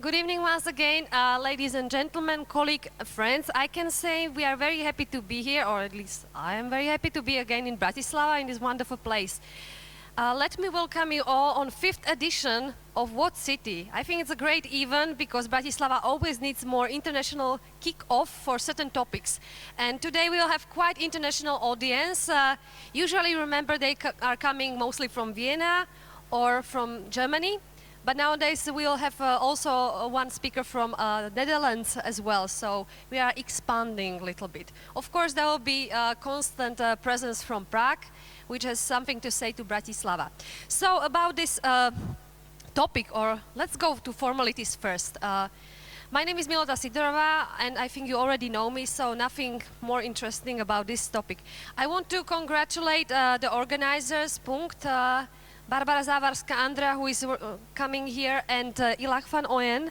Good evening once again, ladies and gentlemen, colleague, friends. I can say we are very happy to be here, or at least I am very happy to be again in Bratislava, in this wonderful place. Let me welcome you all on 5th edition of WhatCity. I think it's a great event because Bratislava always needs more international kick-off for certain topics. And today we will have quite international audience. Usually, remember, they are coming mostly from Vienna or from Germany. But nowadays we'll have also one speaker from Netherlands as well, so we are expanding a little bit. Of course, there will be a constant presence from Prague, which has something to say to Bratislava. So about this topic, or let's go to formalities first. My name is Milota Sidorova, and I think you already know me, so nothing more interesting about this topic. I want to congratulate the organizers, Punkt, Barbara Závarská, Andrea, who is coming here, and Ilach van Ooyen,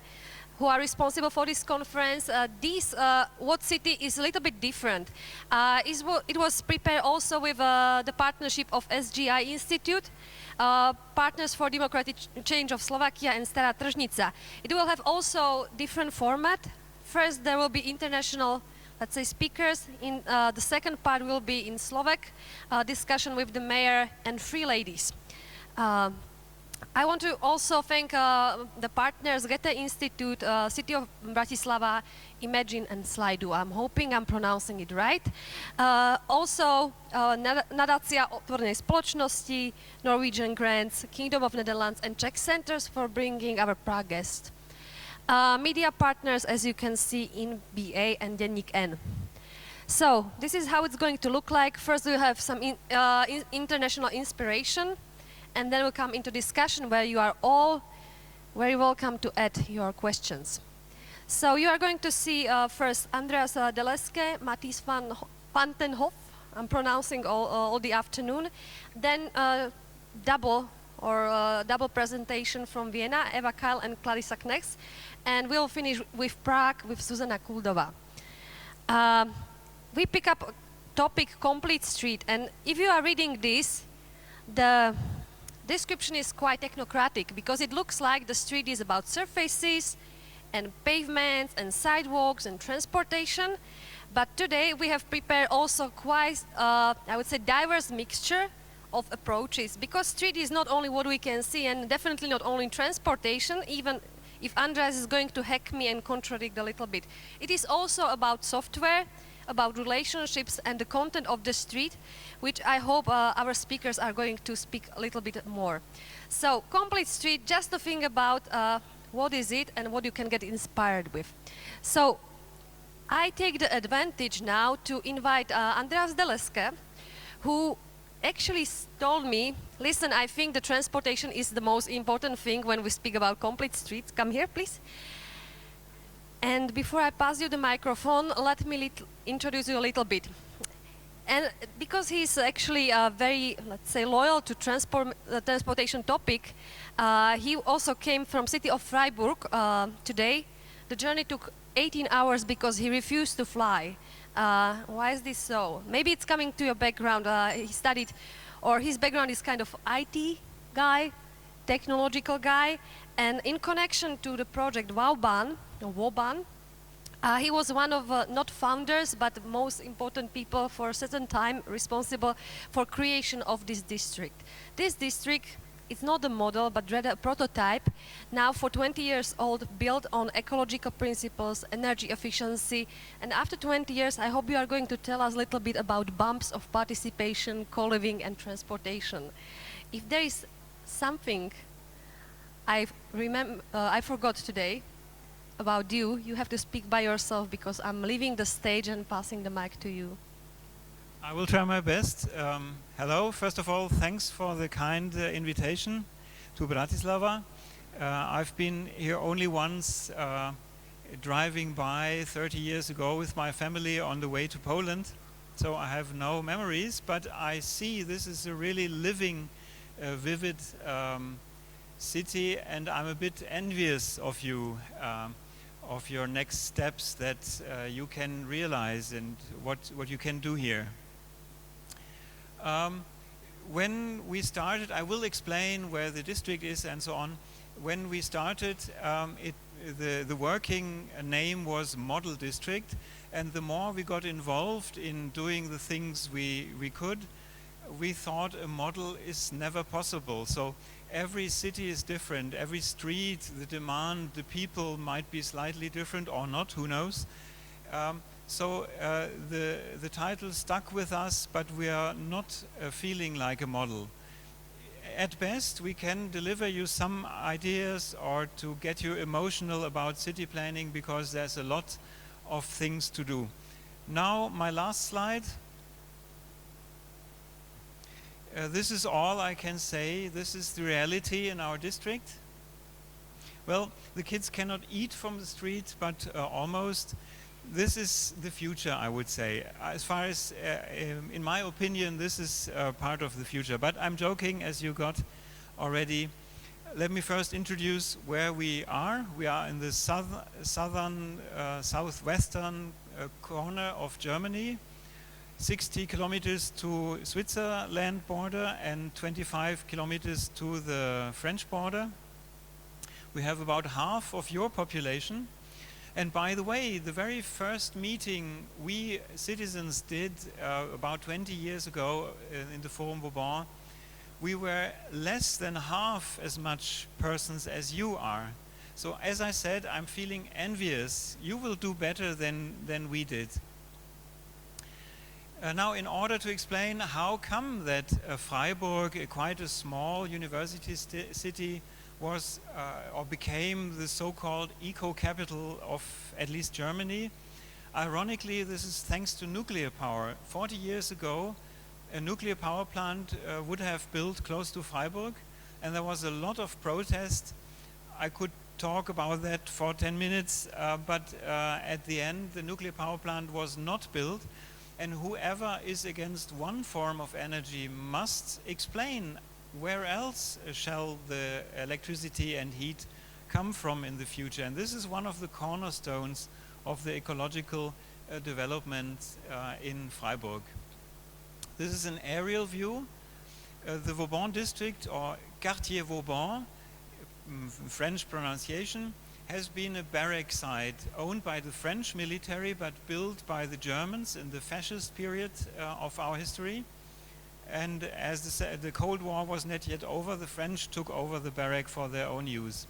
who are responsible for this conference. This WhatCity is a little bit different. It was prepared also with the partnership of SGI Institute, Partners for Democratic Change of Slovakia, and Stará tržnica. It will have also different format. First, there will be international, let's say, speakers. In the second part will be in Slovak, discussion with the mayor and three ladies. I want to also thank the partners Goethe Institute, City of Bratislava, Imagine, and Slido. I'm hoping I'm pronouncing it right. Also, Nadácia otvorenej spoločnosti, Norwegian Grants, Kingdom of Netherlands, and Czech Centers for bringing our Prague guest. Media partners, as you can see, in BA and Denník N. So, this is how it's going to look like. First, we'll have some international inspiration, and then we'll come into discussion where you are all very welcome to add your questions. So you are going to see first Andreas Delleske, Matthijs van den Hof, I'm pronouncing all the afternoon. Then double presentation from Vienna, Eva Kail and Clarissa Knechts. And we'll finish with Prague with Zuzana Kuldová. We pick up a topic, complete street, and if you are reading this, the description is quite technocratic because it looks like the street is about surfaces and pavements and sidewalks and transportation. But today we have prepared also quite, I would say, diverse mixture of approaches, because street is not only what we can see and definitely not only transportation, even if Andreas is going to hack me and contradict a little bit. It is also about software, about relationships and the content of the street, which I hope our speakers are going to speak a little bit more. So, complete street, just to think about what is it and what you can get inspired with. So, I take the advantage now to invite Andreas Delleske, who actually told me, listen, I think the transportation is the most important thing when we speak about complete streets. Come here, please. And before I pass you the microphone, let me introduce you a little bit. And because he's actually very, let's say, loyal to transportation topic, he also came from city of Freiburg today. The journey took 18 hours because he refused to fly. Why is this so? Maybe it's coming to your background. He studied, or his background is kind of IT guy, technological guy, and in connection to the project WOBAN, he was one of not founders but most important people for a certain time responsible for creation of this district. This district is not a model but rather a prototype, now for 20 years old, built on ecological principles, energy efficiency, and after 20 years I hope you are going to tell us a little bit about bumps of participation, co-living and transportation. If there is something I forgot today about you, you have to speak by yourself because I'm leaving the stage and passing the mic to you. I will try my best. Hello, first of all, thanks for the kind invitation to Bratislava. I've been here only once, driving by 30 years ago with my family on the way to Poland, so I have no memories, but I see this is a really living, vivid city, and I'm a bit envious of you, of your next steps that you can realize and what you can do here. When we started, I will explain where the district is and so on. when we started, the working name was Model District, and the more we got involved in doing the things we could, we thought a model is never possible. So every city is different, every street, the demand, the people might be slightly different or not, who knows. So the title stuck with us, but we are not feeling like a model. At best, we can deliver you some ideas or to get you emotional about city planning, because there's a lot of things to do. Now, my last slide. This is all I can say. This is the reality in our district. Well, the kids cannot eat from the street, but almost. This is the future, I would say. As far as, in my opinion, this is part of the future. But I'm joking, as you got already. Let me first introduce where we are. We are in the southwestern corner of Germany, 60 kilometers to Switzerland border and 25 kilometers to the French border. We have about half of your population. And by the way, the very first meeting we citizens did about 20 years ago in the Forum Vauban, we were less than half as much persons as you are. So as I said, I'm feeling envious. You will do better than we did. Now, in order to explain how come that Freiburg, quite a small university city, was or became the so-called eco-capital of at least Germany. Ironically, this is thanks to nuclear power. 40 years ago, a nuclear power plant would have built close to Freiburg, and there was a lot of protest. I could talk about that for 10 minutes, but at the end, the nuclear power plant was not built, and whoever is against one form of energy must explain where else shall the electricity and heat come from in the future. And this is one of the cornerstones of the ecological development in Freiburg. This is an aerial view. The Vauban district, or Quartier Vauban, French pronunciation, has been a barrack site owned by the French military but built by the Germans in the fascist period of our history. And as the Cold War was not yet over, the French took over the barrack for their own use.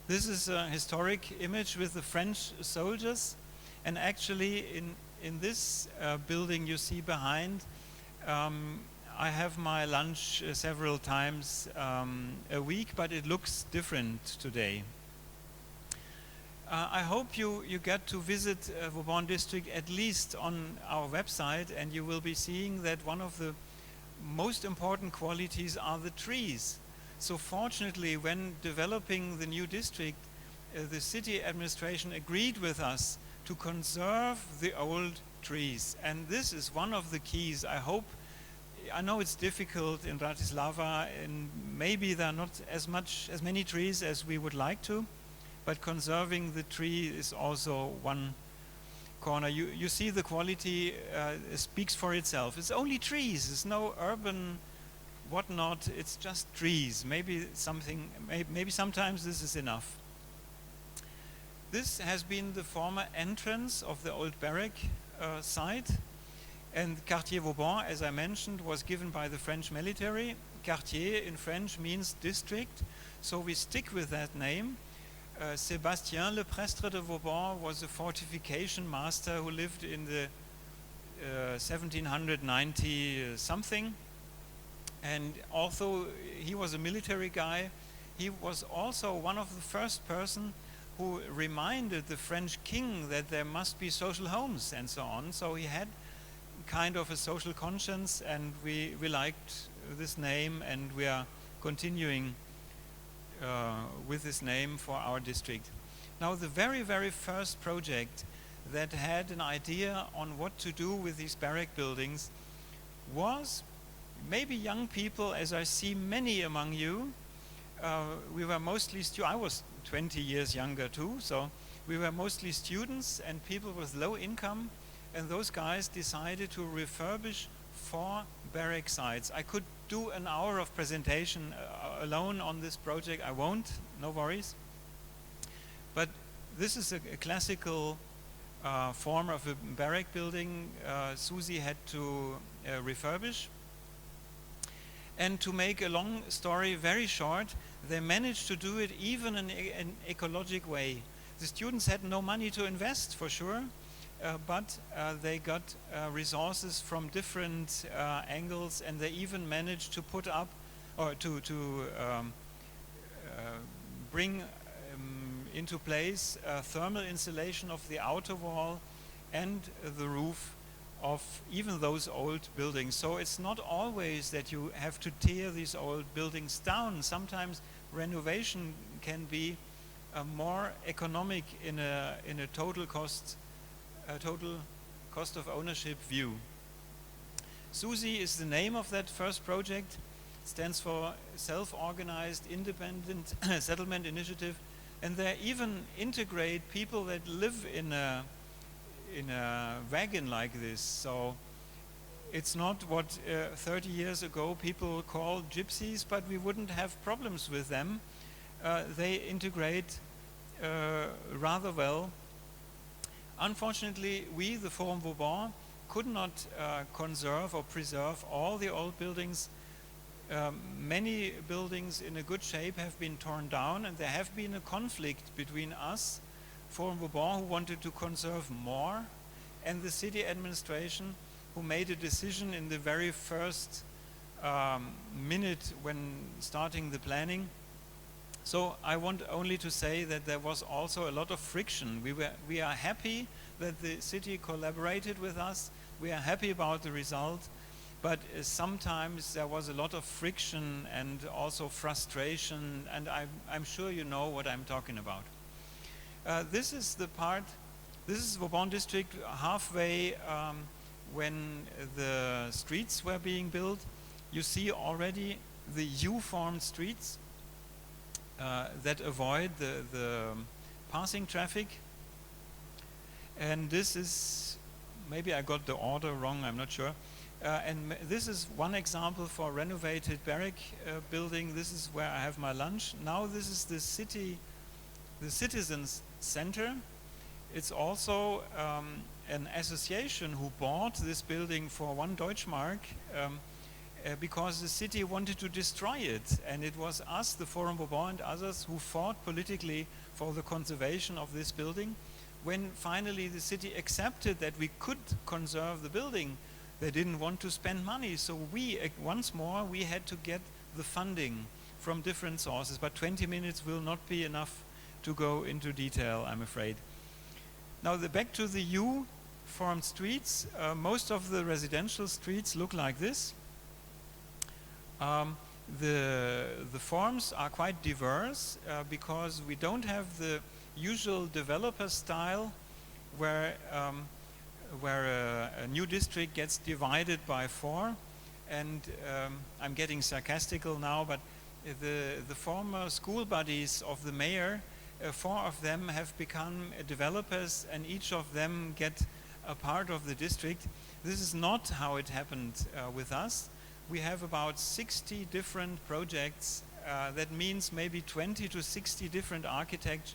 This is a historic image with the French soldiers, and actually in this building you see behind, I have my lunch several times a week, but it looks different today. I hope you get to visit Vauban district at least on our website, and you will be seeing that one of the most important qualities are the trees. So fortunately, when developing the new district, the city administration agreed with us to conserve the old trees, and this is one of the keys. I know it's difficult in Bratislava, and maybe there are not as many trees as we would like to, but conserving the tree is also one corner. You see the quality speaks for itself. It's only trees. There's no urban whatnot. It's just trees. Maybe sometimes this is enough. This has been the former entrance of the old barrack site. And Quartier Vauban, as I mentioned, was given by the French military. Quartier in French means district, so we stick with that name. Sébastien le Prestre de Vauban was a fortification master who lived in the 1790 something, and although he was a military guy, he was also one of the first person who reminded the French king that there must be social homes and so on. So he had kind of a social conscience, and we liked this name, and we are continuing with this name for our district. Now, the very, very first project that had an idea on what to do with these barrack buildings was maybe young people, as I see many among you. We were mostly I was 20 years younger too, so we were mostly students and people with low income, and those guys decided to refurbish 4 barrack sites. I could do an hour of presentation alone on this project. I won't, no worries. But this is a classical form of a barrack building Susie had to refurbish. And to make a long story very short, they managed to do it even in an ecologic way. The students had no money to invest, for sure, but they got resources from different angles, and they even managed to put up, or to bring into place thermal insulation of the outer wall and the roof of even those old buildings. So it's not always that you have to tear these old buildings down. Sometimes renovation can be more economic in a total cost of ownership view. Susie is the name of that first project. It stands for Self-Organized Independent Settlement Initiative, and they even integrate people that live in a wagon like this. So it's not what 30 years ago people called gypsies, but we wouldn't have problems with them. They integrate rather well. Unfortunately, we, the Forum Vauban, could not conserve or preserve all the old buildings. Many buildings in a good shape have been torn down, and there have been a conflict between us, Forum Vauban, who wanted to conserve more, and the city administration, who made a decision in the very first minute when starting the planning. So I want only to say that there was also a lot of friction. We are happy that the city collaborated with us. We are happy about the result, but sometimes there was a lot of friction and also frustration, and I'm sure you know what I'm talking about. This is the part, this is Vauban district halfway when the streets were being built. You see already the U-formed streets that avoid the passing traffic. And this is, maybe I got the order wrong, I'm not sure. And this is one example for renovated barrack building. This is where I have my lunch. Now this is the citizens center. It's also an association who bought this building for 1 Deutschmark because the city wanted to destroy it, and it was us, the Forum Vauban and others, who fought politically for the conservation of this building. When finally the city accepted that we could conserve the building, they didn't want to spend money, so once more we had to get the funding from different sources, but 20 minutes will not be enough to go into detail, I'm afraid. Now back to the U-formed streets. Most of the residential streets look like this. The forms are quite diverse because we don't have the usual developer style where a new district gets divided by 4. And I'm getting sarcastical now, but the former school buddies of the mayor, 4 of them have become developers, and each of them get a part of the district. This is not how it happened with us. We have about 60 different projects. That means maybe 20 to 60 different architects,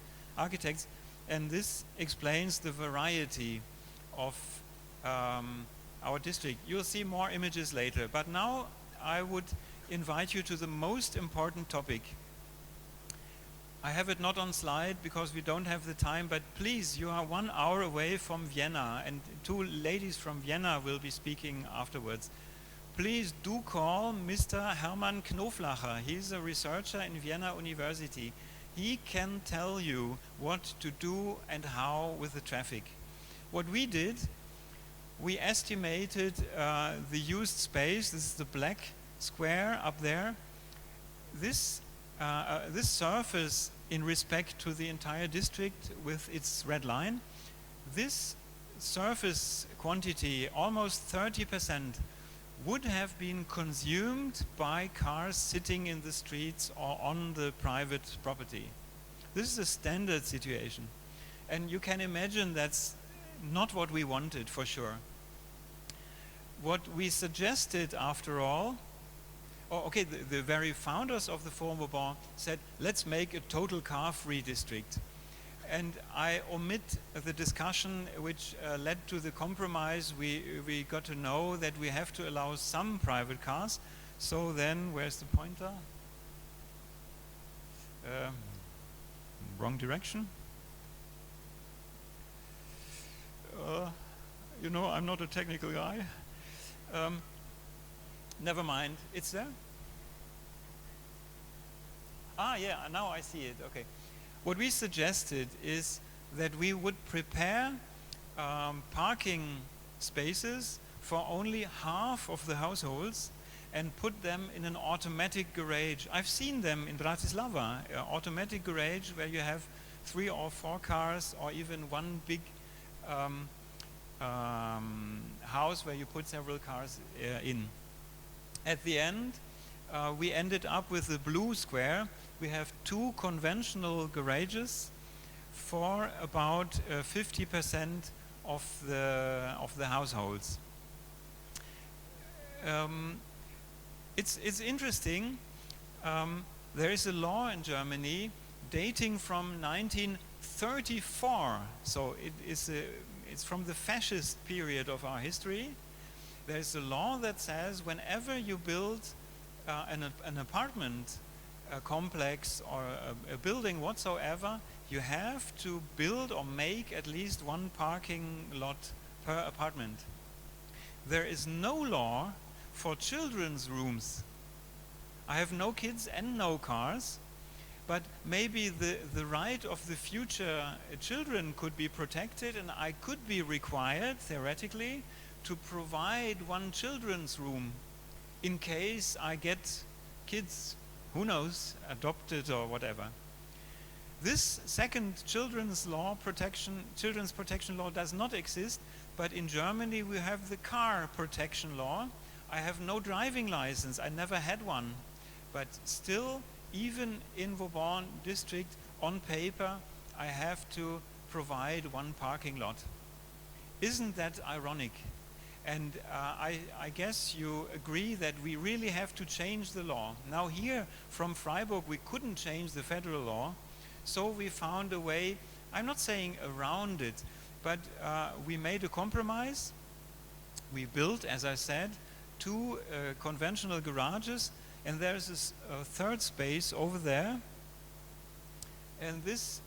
and this explains the variety of our district. You'll see more images later, but now I would invite you to the most important topic. I have it not on slide because we don't have the time, but please, you are 1 hour away from Vienna, and 2 ladies from Vienna will be speaking afterwards. Please do call Mr. Hermann Knoflacher. He's a researcher in Vienna University. He can tell you what to do and how with the traffic. What we did, we estimated the used space. This is the black square up there. This surface in respect to the entire district with its red line, this surface quantity, almost 30%, would have been consumed by cars sitting in the streets or on the private property. This is a standard situation. And you can imagine that's not what we wanted, for sure. What we suggested, after all, okay, the very founders of the Forum Vauban said, let's make a total car-free district. And I omit the discussion which led to the compromise. We got to know that we have to allow some private cars. So then, where's the pointer? Wrong direction. You know, I'm not a technical guy. Never mind. It's there? Ah, yeah, now I see it. Okay. What we suggested is that we would prepare parking spaces for only half of the households and put them in an automatic garage. I've seen them in Bratislava, automatic garage where you have 3 or 4 cars or even one big house where you put several cars in. At the end, we ended up with the blue square. We have 2 conventional garages for about 50% of the households. It's interesting. There is a law in Germany dating from 1934, so it's from the fascist period of our history. There is a law that says whenever you build an apartment complex or a building whatsoever, you have to build or make at least 1 parking lot per apartment. There is no law for children's rooms. I have no kids and no cars, but maybe the right of the future children could be protected, and I could be required, theoretically, to provide 1 children's room in case I get kids, who knows, adopted or whatever. This second children's protection law does not exist, but in Germany we have the car protection law. I have no driving license, I never had one, but still, even in Vauban district, on paper, I have to provide 1 parking lot. Isn't that ironic? And I guess you agree that we really have to change the law. Now here, from Freiburg, we couldn't change the federal law, so we found a way, I'm not saying around it, but we made a compromise. We built, as I said, 2 conventional garages, and there's a third space over there. And this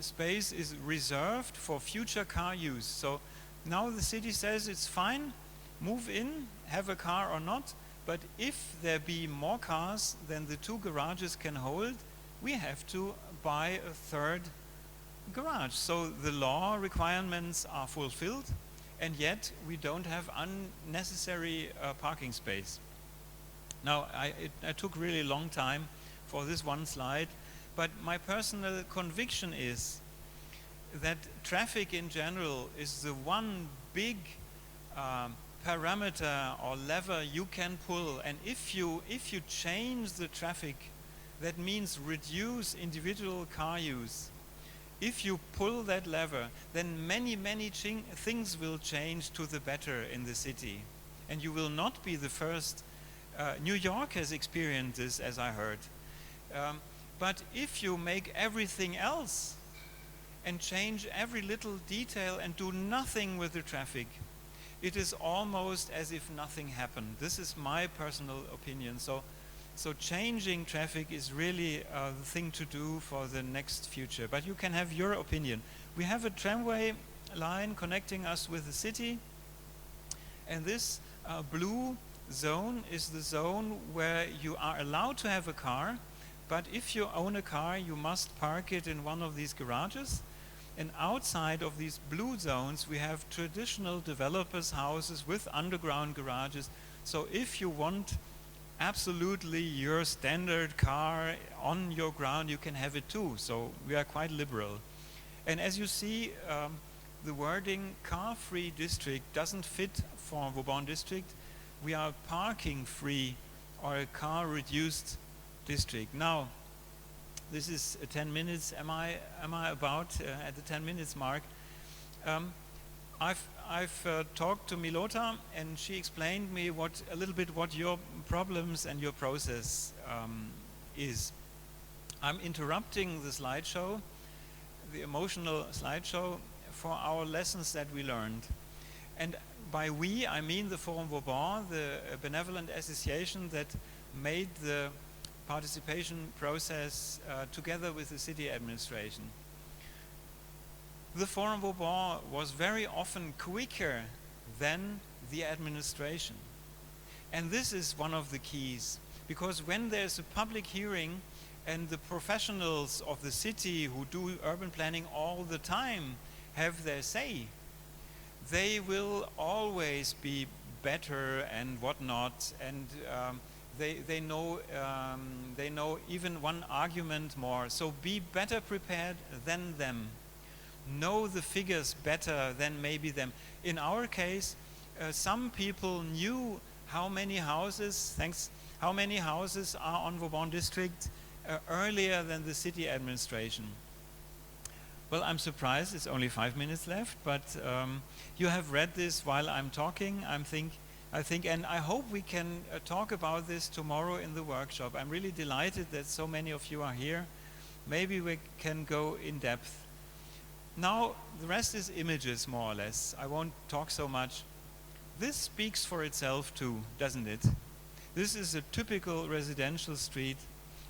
space is reserved for future car use. So now the city says it's fine, move in, have a car or not, but if there be more cars than the 2 garages can hold, we have to buy a third garage. So the law requirements are fulfilled, and yet we don't have unnecessary parking space. Now, it took really a long time for this 1 slide, but my personal conviction is that traffic in general is the one big parameter or lever you can pull, and if you change the traffic, that means reduce individual car use. If you pull that lever, then many things will change to the better in the city, and you will not be the first. New York has experienced this, as I heard. But if you make everything else and change every little detail and do nothing with the traffic, it is almost as if nothing happened. This is my personal opinion. So changing traffic is really the thing to do for the next future. But you can have your opinion. We have a tramway line connecting us with the city, and this blue zone is the zone where you are allowed to have a car, but if you own a car, you must park it in one of these garages. And outside of these blue zones, we have traditional developers' houses with underground garages. So if you want absolutely your standard car on your ground, you can have it too. So we are quite liberal. And as you see, the wording car-free district doesn't fit for Vauban district. We are parking-free or a car-reduced district. Now, this is 10 minutes. Am I about at the 10 minutes mark? I've talked to Milota, and she explained me a little bit what your problems and your process is. I'm interrupting the slideshow, the emotional slideshow, for our lessons that we learned. And by we, I mean the Forum Vauban, the benevolent association that made the participation process together with the city administration. The Forum Vauban was very often quicker than the administration. And this is one of the keys, because when there's a public hearing and the professionals of the city who do urban planning all the time have their say, they will always be better and whatnot, and they know even one argument more. So be better prepared than them. Know the figures better than maybe them. In our case, some people knew how many houses are on Vauban district earlier than the city administration. Well, I'm surprised it's only 5 minutes left, but you have read this while I'm talking. I think, and I hope we can talk about this tomorrow in the workshop. I'm really delighted that so many of you are here. Maybe we can go in depth. Now, the rest is images, more or less. I won't talk so much. This speaks for itself too, doesn't it? This is a typical residential street.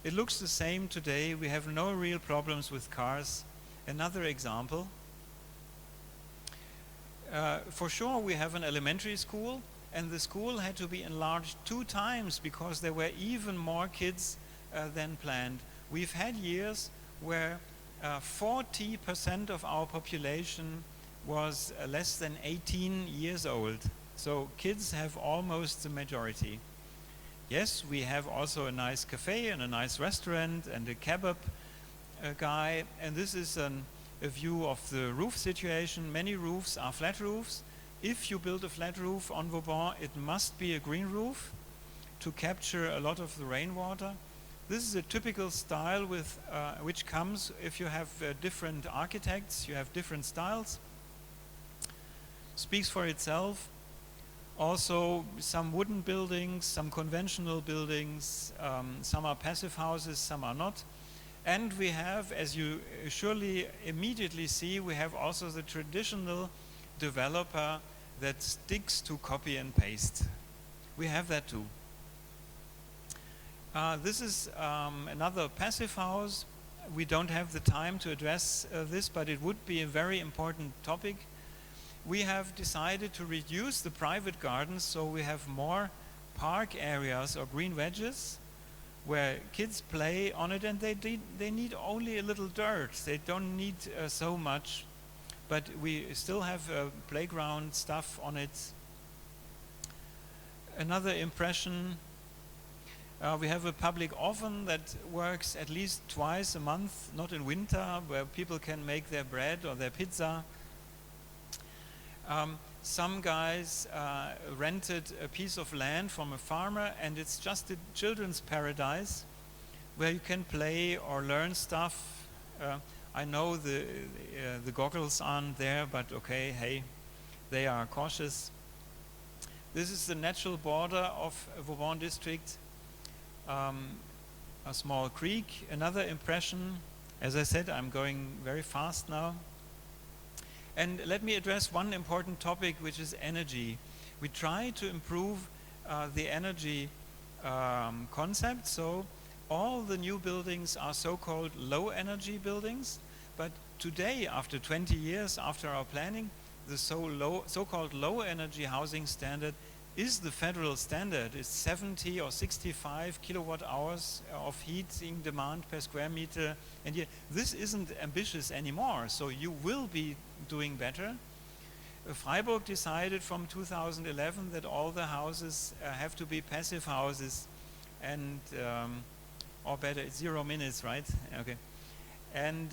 It looks the same today. We have no real problems with cars. Another example. For sure, we have an elementary school, and the school had to be enlarged 2 times because there were even more kids than planned. We've had years where 40% of our population was less than 18 years old. So kids have almost the majority. Yes, we have also a nice cafe and a nice restaurant and a kebab guy, and this is a view of the roof situation. Many roofs are flat roofs. If you build a flat roof on Vauban, it must be a green roof to capture a lot of the rainwater. This is a typical style with which comes if you have different architects, you have different styles. Speaks for itself. Also, some wooden buildings, some conventional buildings, some are passive houses, some are not. And we have, as you surely immediately see, we have also the traditional developer that sticks to copy and paste. We have that too. This is another passive house. We don't have the time to address this, but it would be a very important topic. We have decided to reduce the private gardens, so we have more park areas or green wedges where kids play on it, and they need only a little dirt. They don't need so much, but we still have playground stuff on it. Another impression, we have a public oven that works at least twice a month, not in winter, where people can make their bread or their pizza. Some guys rented a piece of land from a farmer, and it's just a children's paradise where you can play or learn stuff. I know the goggles aren't there, but okay, hey, they are cautious. This is the natural border of Vauban district, a small creek. Another impression, as I said, I'm going very fast now. And let me address one important topic, which is energy. We try to improve the energy concept. So all the new buildings are so-called low-energy buildings. But today, after 20 years after our planning, the so-called low-energy housing standard is the federal standard. It's 70 or 65 kilowatt hours of heating demand per square meter. And yet, this isn't ambitious anymore, so you will be doing better. Freiburg decided from 2011 that all the houses have to be passive houses, and or better, it's 0 minutes, right? Okay. And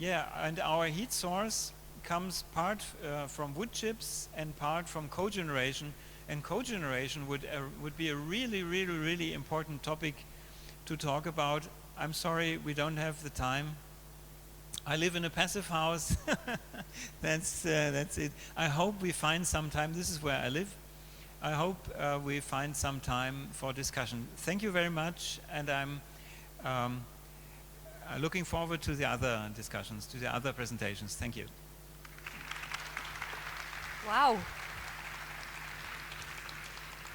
yeah, and our heat source comes part from wood chips and part from cogeneration, and cogeneration would be a really important topic to talk about. I'm sorry we don't have the time. I live in a passive house. That's it. I hope we find some time. This is where I live. I hope we find some time for discussion. Thank you very much, and I'm looking forward to the other discussions, to the other presentations. Thank you. Wow.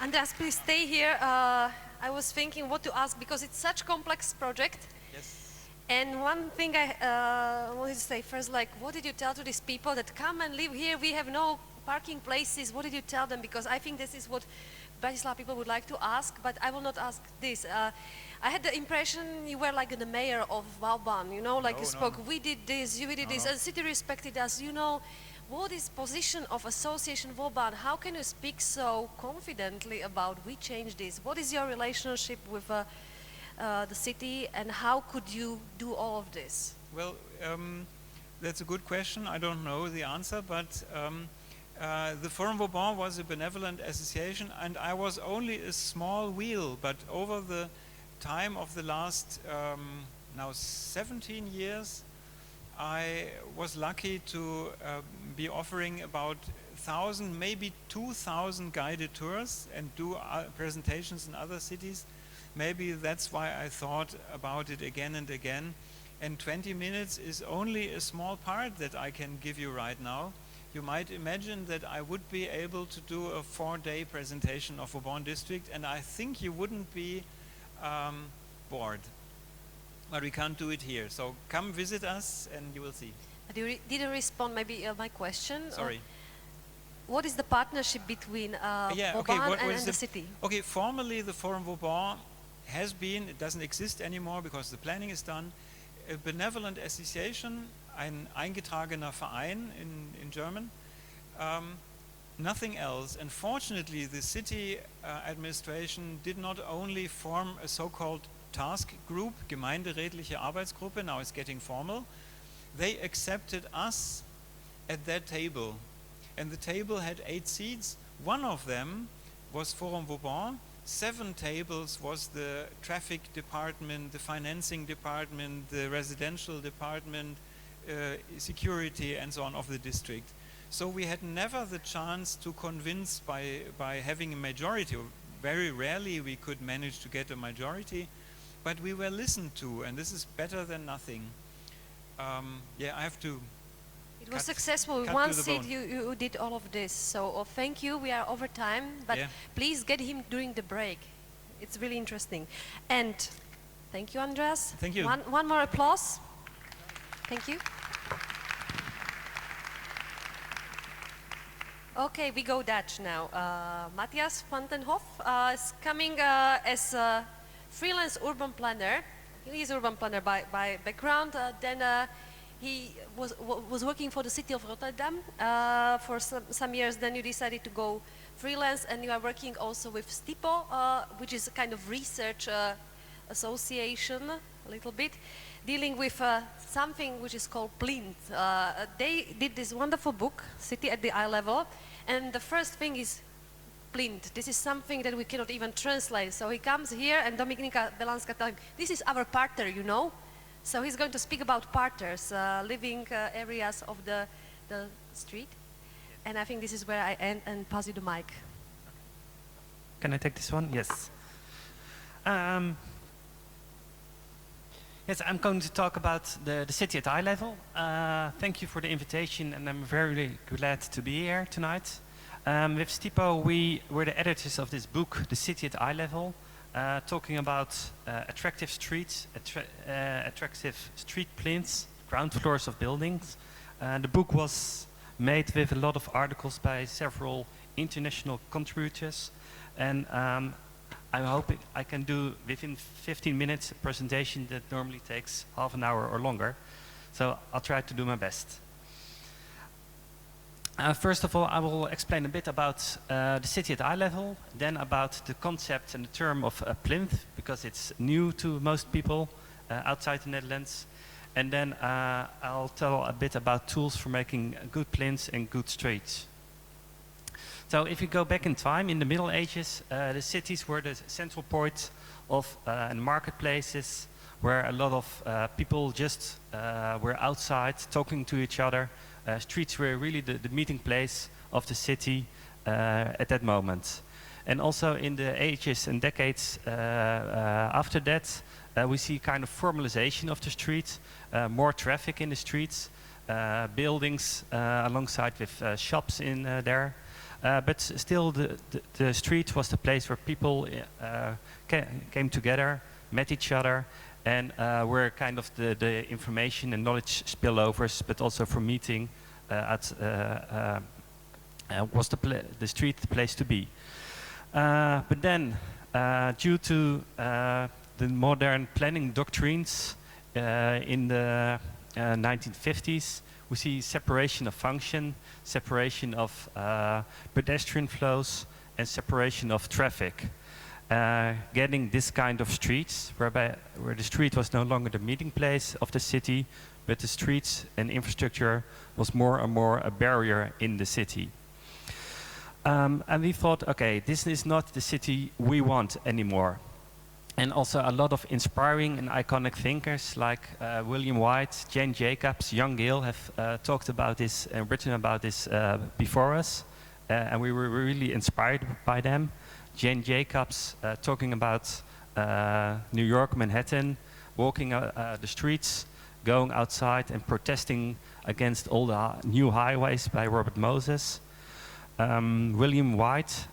Andreas, please stay here. I was thinking what to ask because it's such a complex project. Yes. And one thing I wanted to say first, like, what did you tell to these people that come and live here? We have no parking places. What did you tell them? Because I think this is what Bratislava people would like to ask, but I will not ask this. I had the impression you were like the mayor of Vauban, you know, like No, you no. spoke, we did this, you did this, No. and the city respected us, you know. What is position of Association Vauban? How can you speak so confidently about we change this? What is your relationship with the city, and how could you do all of this? Well, that's a good question. I don't know the answer, but the Forum Vauban was a benevolent association, and I was only a small wheel, but over the time of the last now 17 years, I was lucky to be offering about 1,000, maybe 2,000 guided tours and do presentations in other cities. Maybe that's why I thought about it again and again. And 20 minutes is only a small part that I can give you right now. You might imagine that I would be able to do a 4-day presentation of Vauban district, and I think you wouldn't be bored. But we can't do it here. So come visit us and you will see. Did you respond maybe my question? Sorry. What is the partnership between Vauban what and is the city? Okay, formally the Forum Vauban has been, it doesn't exist anymore because the planning is done, a benevolent association, ein eingetragener Verein in German, nothing else. Unfortunately, the city administration did not only form a so-called task group, gemeinderätliche Arbeitsgruppe, now it's getting formal. They accepted us at that table, and the table had 8 seats. One of them was Forum Vauban. 7 tables was the traffic department, the financing department, the residential department, security, and so on of the district. So we had never the chance to convince by having a majority. Very rarely we could manage to get a majority, but we were listened to, and this is better than nothing. I have to. It was successful. cut One to the seat, bone. you did all of this. So thank you. We are over time, but Yeah. please get him during the break. It's really interesting. And thank you, Andreas. Thank you. One more applause. Thank you. Okay, we go Dutch now. Matthias van den Hof is coming as a freelance urban planner. He is urban planner by background. Then he was working for the city of Rotterdam for some years. Then you decided to go freelance, and you are working also with STIPO, which is a kind of research association, a little bit, dealing with something which is called Plint. They did this wonderful book, City at the Eye Level, and the first thing is Plint. This is something that we cannot even translate. So he comes here, and Dominika Belanska tells him, this is our parter, you know? So he's going to speak about parters, living areas of the street. And I think this is where I end and pass you the mic. Can I take this one? Yes. Yes, I'm going to talk about the city at eye level. Thank you for the invitation, and I'm very glad to be here tonight. With Stipo, we were the editors of this book, The City at Eye Level, talking about attractive streets, attractive street plinths, ground floors of buildings. The book was made with a lot of articles by several international contributors, and I'm hoping I can do within 15 minutes a presentation that normally takes half an hour or longer. So I'll try to do my best. First of all, I will explain a bit about the city at eye level, then about the concept and the term of plinth, because it's new to most people outside the Netherlands. And then I'll tell a bit about tools for making good plinths and good streets. So if you go back in time, in the Middle Ages, the cities were the central point of and marketplaces where a lot of people just were outside talking to each other. Streets were really the meeting place of the city at that moment. And also in the ages and decades after that, we see kind of formalization of the streets, more traffic in the streets, buildings alongside with shops in there. But still the street was the place where people came together, met each other, and were kind of the information and knowledge spillovers, but also for meeting was the street the place to be. But then, due to the modern planning doctrines in the 1950s, we see separation of function, separation of pedestrian flows, and separation of traffic. Getting this kind of streets, where the street was no longer the meeting place of the city, but the streets and infrastructure was more and more a barrier in the city. And we thought, okay, this is not the city we want anymore. And also a lot of inspiring and iconic thinkers like William White, Jane Jacobs, Jan Gehl have talked about this and written about this before us. And we were really inspired by them. Jane Jacobs talking about New York, Manhattan, walking the streets, going outside and protesting against all the new highways by Robert Moses. William White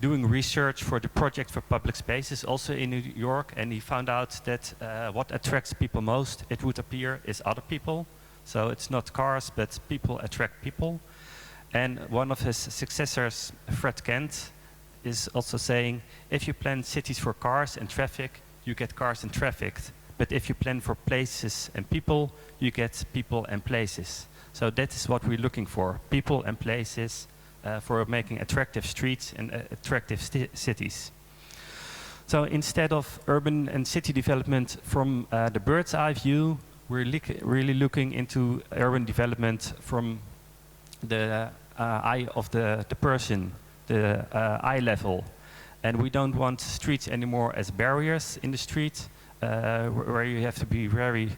doing research for the Project for Public Spaces, also in New York, and he found out that what attracts people most, it would appear, is other people. So it's not cars, but people attract people. And one of his successors, Fred Kent, is also saying, if you plan cities for cars and traffic, you get cars and traffic. But if you plan for places and people, you get people and places. So that is what we're looking for, people and places for making attractive streets and attractive cities. So instead of urban and city development from the bird's eye view, we're really looking into urban development from the eye of the person, the eye level. And we don't want streets anymore as barriers in the street, where you have to be very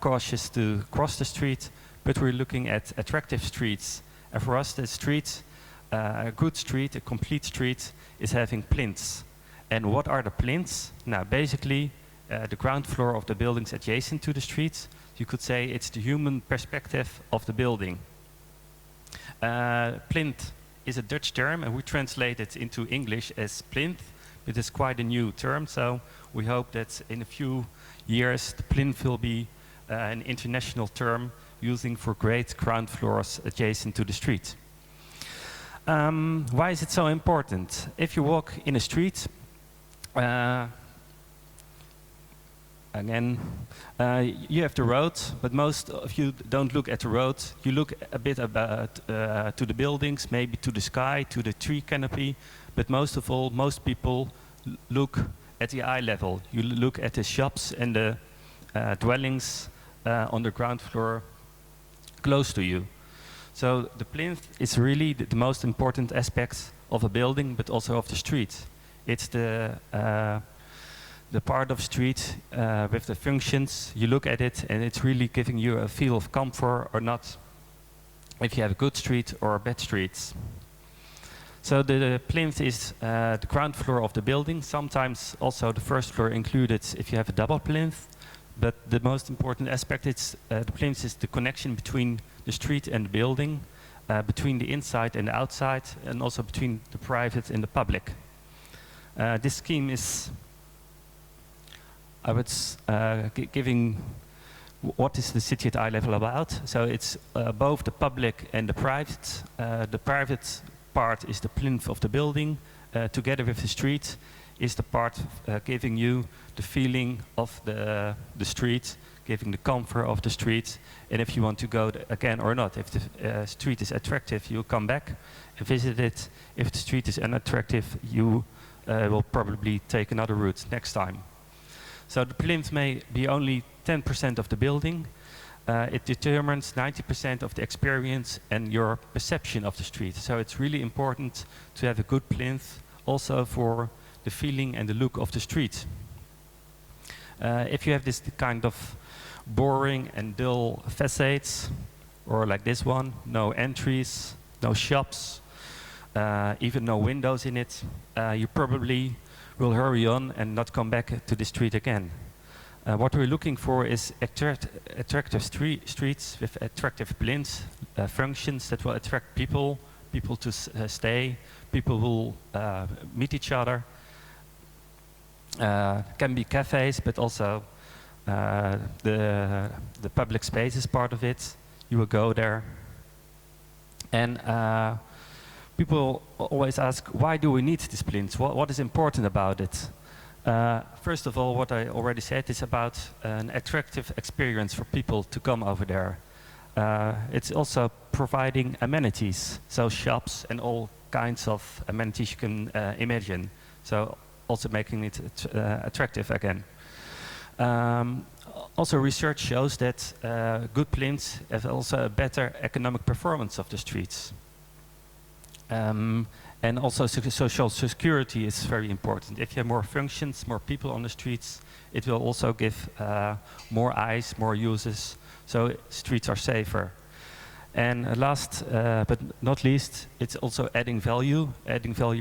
cautious to cross the street, but we're looking at attractive streets. And for us, the street, a good street, a complete street, is having plinths. And what are the plinths? Now, basically, the ground floor of the buildings adjacent to the streets, you could say it's the human perspective of the building. Plinth is a Dutch term, and we translate it into English as plinth. It is quite a new term, so we hope that in a few years, the plinth will be an international term using for great ground floors adjacent to the street. Why is it so important? If you walk in a street, again, you have the road, but most of you don't look at the road. You look a bit about to the buildings, maybe to the sky, to the tree canopy, but most of all, most people look at the eye level. You look at the shops and the dwellings on the ground floor close to you. So the plinth is really the most important aspect of a building, but also of the street. It's the part of street with the functions. You look at it and it's really giving you a feel of comfort or not, if you have a good street or a bad street. So the plinth is the ground floor of the building, sometimes also the first floor included if you have a double plinth. But the most important aspect is the plinth is the connection between the street and the building, between the inside and the outside, and also between the private and the public. This scheme is, I would giving what is the city at eye level about. So it's both the public and the private. The private part is the plinth of the building, together with the street is the part giving you the feeling of the street, giving the comfort of the street, and if you want to go again or not. If the street is attractive, you'll come back and visit it. If the street is unattractive, you will probably take another route next time. So the plinth may be only 10% of the building. It determines 90% of the experience and your perception of the street. So it's really important to have a good plinth also for the feeling and the look of the street. If you have this kind of boring and dull facades, or like this one, no entries, no shops, even no windows in it, you probably will hurry on and not come back to the street again. What we're looking for is attractive streets with attractive plinths, functions that will attract people to stay, people will meet each other. Can be cafes, but also the public space is part of it. You will go there. And people always ask, why do we need these plinths? What is important about it? First of all, what I already said is about an attractive experience for people to come over there. It's also providing amenities, so shops and all kinds of amenities you can imagine. So also making it attractive again. Also research shows that good plinths have also a better economic performance of the streets. And also social security is very important. If you have more functions, more people on the streets, it will also give more eyes, more uses, so streets are safer. And last but not least, it's also adding value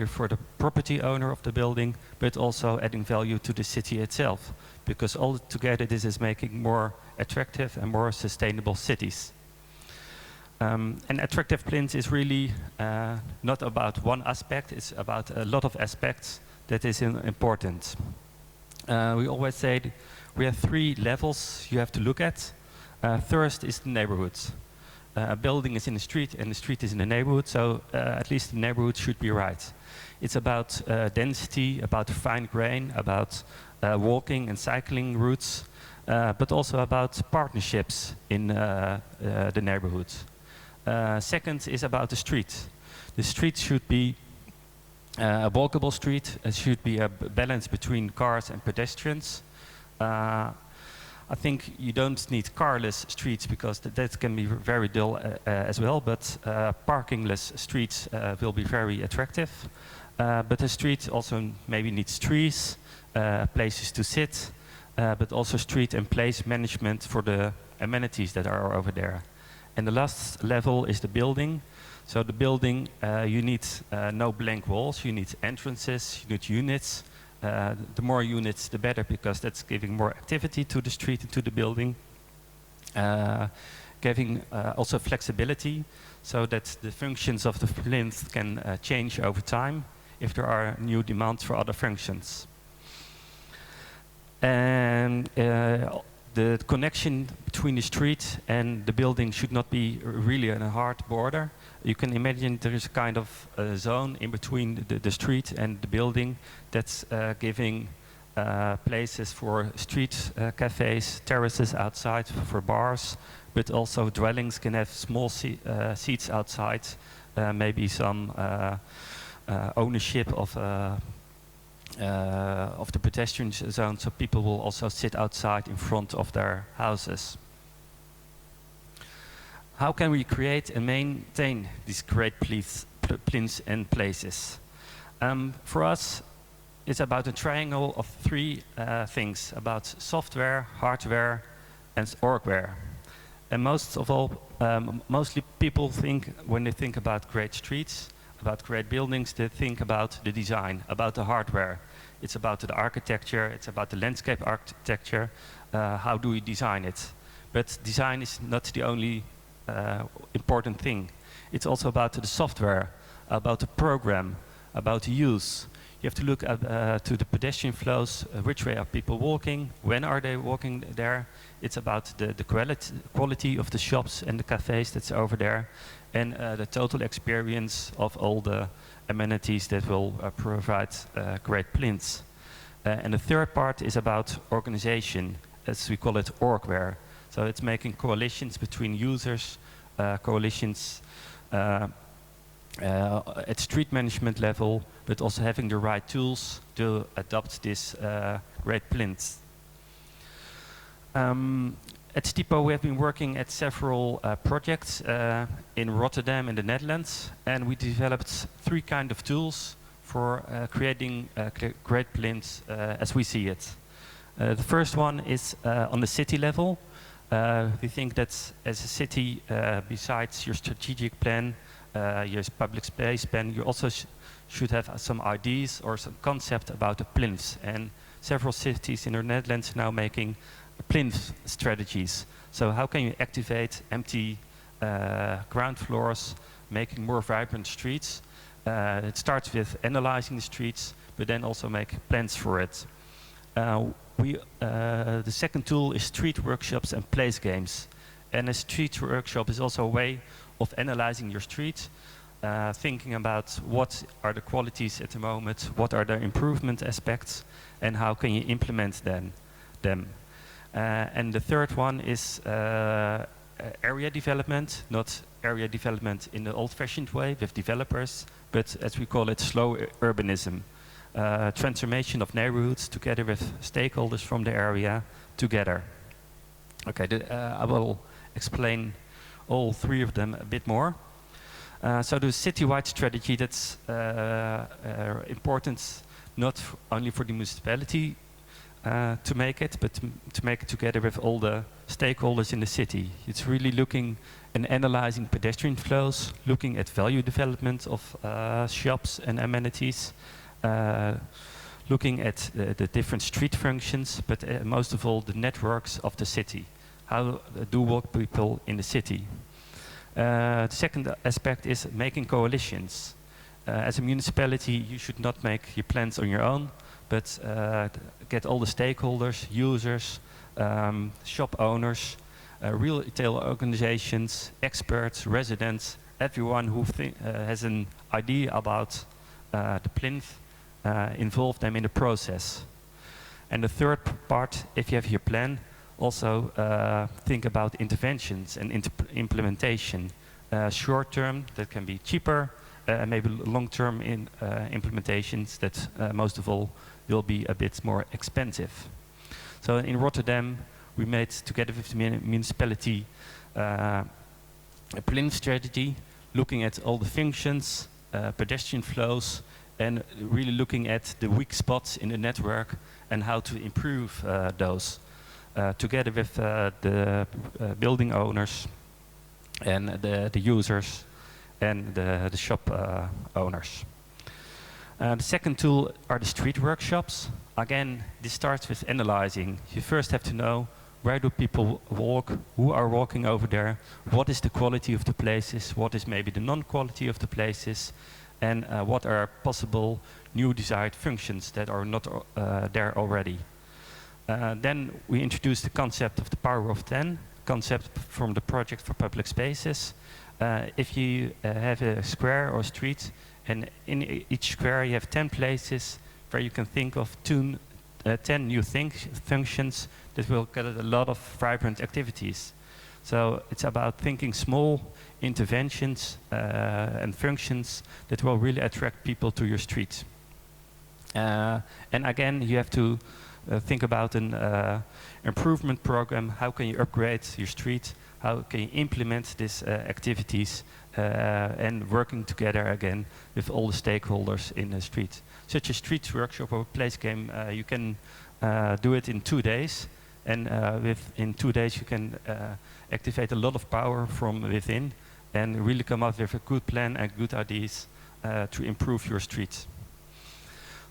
for the property owner of the building, but also adding value to the city itself, because all together this is making more attractive and more sustainable cities. And attractive plinths is really not about one aspect, it's about a lot of aspects that is important. We always say we have 3 levels you have to look at. First is the neighborhood. A building is in the street and the street is in the neighborhood, so at least the neighborhood should be right. It's about density, about fine grain, about walking and cycling routes, but also about partnerships in the neighborhood. Second is about the street. The street should be a walkable street. It should be a balance between cars and pedestrians. I think you don't need carless streets because that can be very dull as well, but parkingless streets will be very attractive. But the street also maybe needs trees, places to sit, but also street and place management for the amenities that are over there. And the last level is the building. So the building, you need no blank walls, you need entrances, you need units. The more units, the better, because that's giving more activity to the street and to the building. Giving also flexibility, so that the functions of the plinth can change over time if there are new demands for other functions. And the connection between the street and the building should not be really a hard border. You can imagine there is a kind of zone in between the street and the building that's giving places for street cafes, terraces outside for bars, but also dwellings can have small seats outside, maybe some ownership of the pedestrian zone, so people will also sit outside in front of their houses. How can we create and maintain these great plinths and places? For us, it's about a triangle of 3 things, about software, hardware, and orgware. And most of all, mostly people think, when they think about great streets, about great buildings, they think about the design, about the hardware. It's about the architecture, it's about the landscape architecture, how do we design it? But design is not the only important thing. It's also about the software, about the program, about the use. You have to look at to the pedestrian flows, which way are people walking, when are they walking there. It's about the quality of the shops and the cafes that's over there, and the total experience of all the amenities that will provide great plinths. And the third part is about organization, as we call it orgware. So it's making coalitions between users, coalitions at street management level, but also having the right tools to adopt this great plinths. At Stipo we have been working at several projects in Rotterdam in the Netherlands, and we developed 3 kinds of tools for creating great plinths as we see it. The first one is on the city level. We think that as a city, besides your strategic plan, your public space plan, you also should have some ideas or some concept about the plinths. And several cities in the Netherlands are now making plinth strategies. So how can you activate empty ground floors, making more vibrant streets? It starts with analyzing the streets, but then also make plans for it. The second tool is street workshops and place games. And a street workshop is also a way of analyzing your street, thinking about what are the qualities at the moment, what are the improvement aspects, and how can you implement them. And the third one is area development, not area development in the old-fashioned way with developers, but as we call it, slow urbanism. Transformation of neighborhoods together with stakeholders from the area together. Okay, I will explain all three of them a bit more. So the citywide strategy, that's important not only for the municipality to make it, but to make it together with all the stakeholders in the city. It's really looking and analyzing pedestrian flows, looking at value development of shops and amenities, looking at the different street functions, but most of all the networks of the city. How do walk people in the city? The second aspect is making coalitions. As a municipality, you should not make your plans on your own, but get all the stakeholders, users, shop owners, retail organizations, experts, residents, everyone who has an idea about the plinth, involve them in the process. And the third part, if you have your plan, also think about interventions and implementation. Short term, that can be cheaper, maybe long-term implementations that most of all will be a bit more expensive. So in Rotterdam, we made together with the municipality a plinth strategy, looking at all the functions, pedestrian flows, and really looking at the weak spots in the network and how to improve those, together with the building owners and the users and the shop owners. The second tool are the street workshops. Again, this starts with analyzing. You first have to know where do people walk, who are walking over there, what is the quality of the places, what is maybe the non-quality of the places, and what are possible new desired functions that are not there already. Then we introduced the concept of the power of 10, concept from the project for public spaces. If you have a square or street, and in each square you have 10 places where you can think of 10 new functions that will get a lot of vibrant activities. So it's about thinking small interventions and functions that will really attract people to your street. And again, you have to think about an improvement program. How can you upgrade your street? How can you implement these activities and working together again with all the stakeholders in the street. Such a street workshop or place game, you can do it in 2 days. And in 2 days you can activate a lot of power from within and really come up with a good plan and good ideas to improve your street.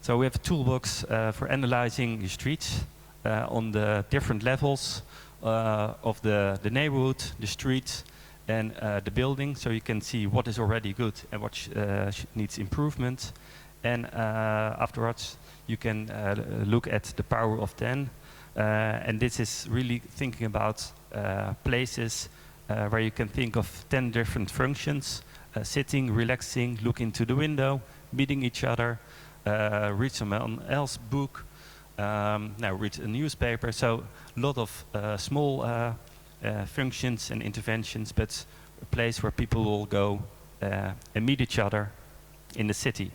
So we have a toolbox for analyzing your streets on the different levels of the neighborhood, the street, and the building, so you can see what is already good and what needs improvement. And afterwards, you can look at the power of 10. And this is really thinking about places where you can think of 10 different functions, sitting, relaxing, look into the window, meeting each other, read someone else's book, now read a newspaper. So a lot of small functions and interventions, but a place where people will go and meet each other in the city.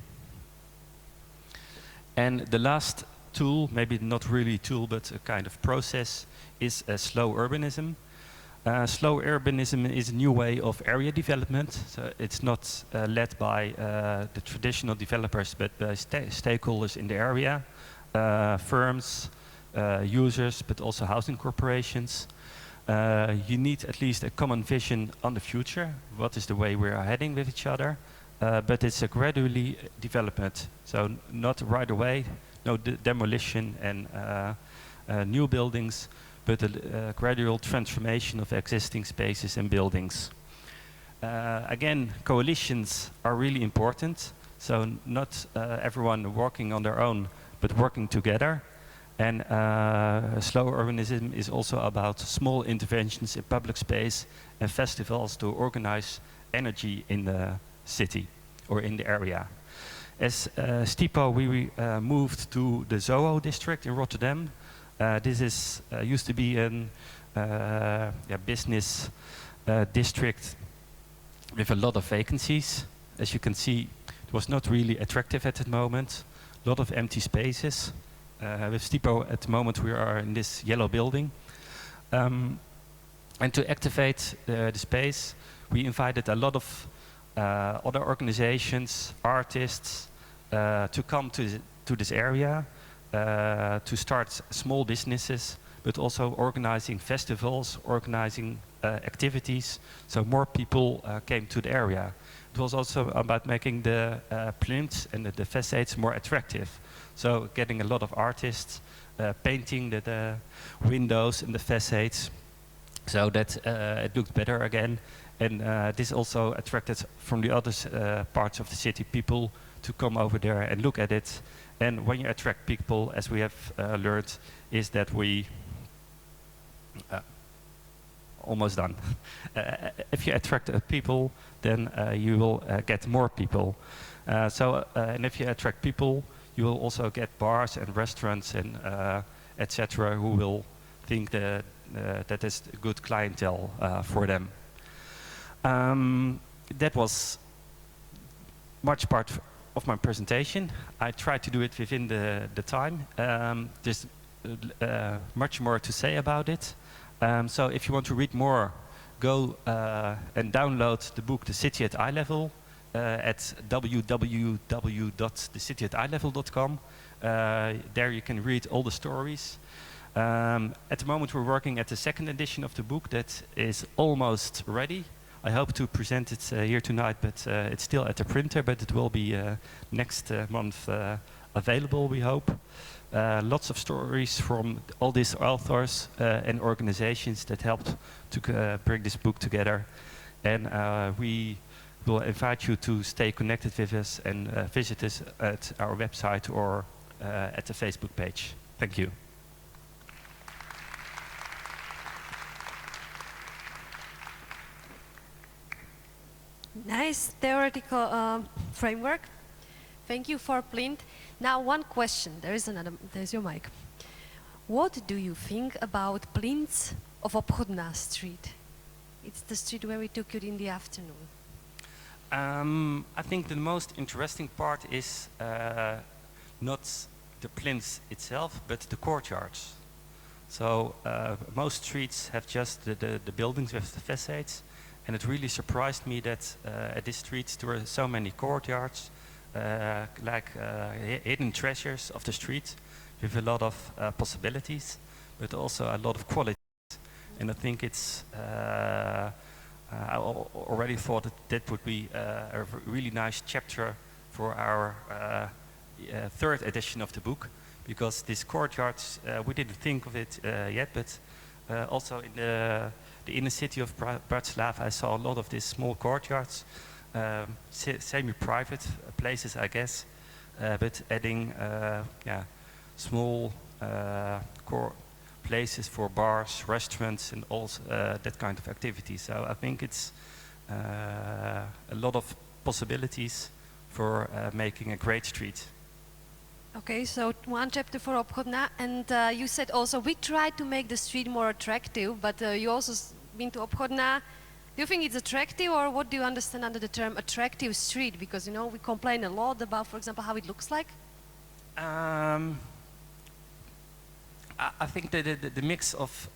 And the last tool, maybe not really a tool, but a kind of process, is slow urbanism. Slow urbanism is a new way of area development. So it's not led by the traditional developers, but by stakeholders in the area, firms, users, but also housing corporations. You need at least a common vision on the future. What is the way we are heading with each other? But it's a gradually development. So not right away, no demolition and new buildings, but a gradual transformation of existing spaces and buildings. Again, coalitions are really important. So not everyone working on their own, but working together. And slow urbanism is also about small interventions in public space and festivals to organize energy in the city or in the area. As Stipo, we moved to the Zoho district in Rotterdam. This is used to be a business district with a lot of vacancies. As you can see, it was not really attractive at the moment. A lot of empty spaces. With Stipo, at the moment, we are in this yellow building. And to activate the space, we invited a lot of other organizations, artists, to come to this area, to start small businesses, but also organizing festivals, organizing activities, so more people came to the area. It was also about making the plinths and the facades more attractive. So getting a lot of artists painting the windows and the facades so that it looked better again. And this also attracted from the other parts of the city people to come over there and look at it. And when you attract people, as we have learned, is that we almost done. If you attract people, then you will get more people. And if you attract people, you will also get bars and restaurants and etc. who will think that is a good clientele for them. That was much part of my presentation. I tried to do it within the time. There's much more to say about it. So if you want to read more, go and download the book The City at Eye Level at www.thecityateyeLevel.com. There you can read all the stories. At the moment we're working at the second edition of the book that is almost ready. I hope to present it here tonight, but it's still at the printer, but it will be next month available, we hope. Lots of stories from all these authors and organizations that helped to bring this book together. And we will invite you to stay connected with us and visit us at our website or at the Facebook page. Thank you. Nice theoretical framework. Thank you for Plint. Now one question, there's your mic. What do you think about Plints of Obchodná Street? It's the street where we took you in the afternoon. I think the most interesting part is not the plinths itself, but the courtyards. So most streets have just the buildings with the facades, and it really surprised me that at these streets there were so many courtyards, hidden treasures of the street, with a lot of possibilities, but also a lot of quality. And I think it's, I already thought that would be a really nice chapter for our third edition of the book, because these courtyards, we didn't think of it yet, but also in the inner city of Bratislava, I saw a lot of these small courtyards, semi-private places, I guess, but adding small places for bars, restaurants, and all that kind of activity. So I think it's a lot of possibilities for making a great street. Okay, so one chapter for Obchodná, and you said also we tried to make the street more attractive, but you also been to Obchodná. Do you think it's attractive, or what do you understand under the term attractive street? Because, you know, we complain a lot about, for example, how it looks like. I think the mix of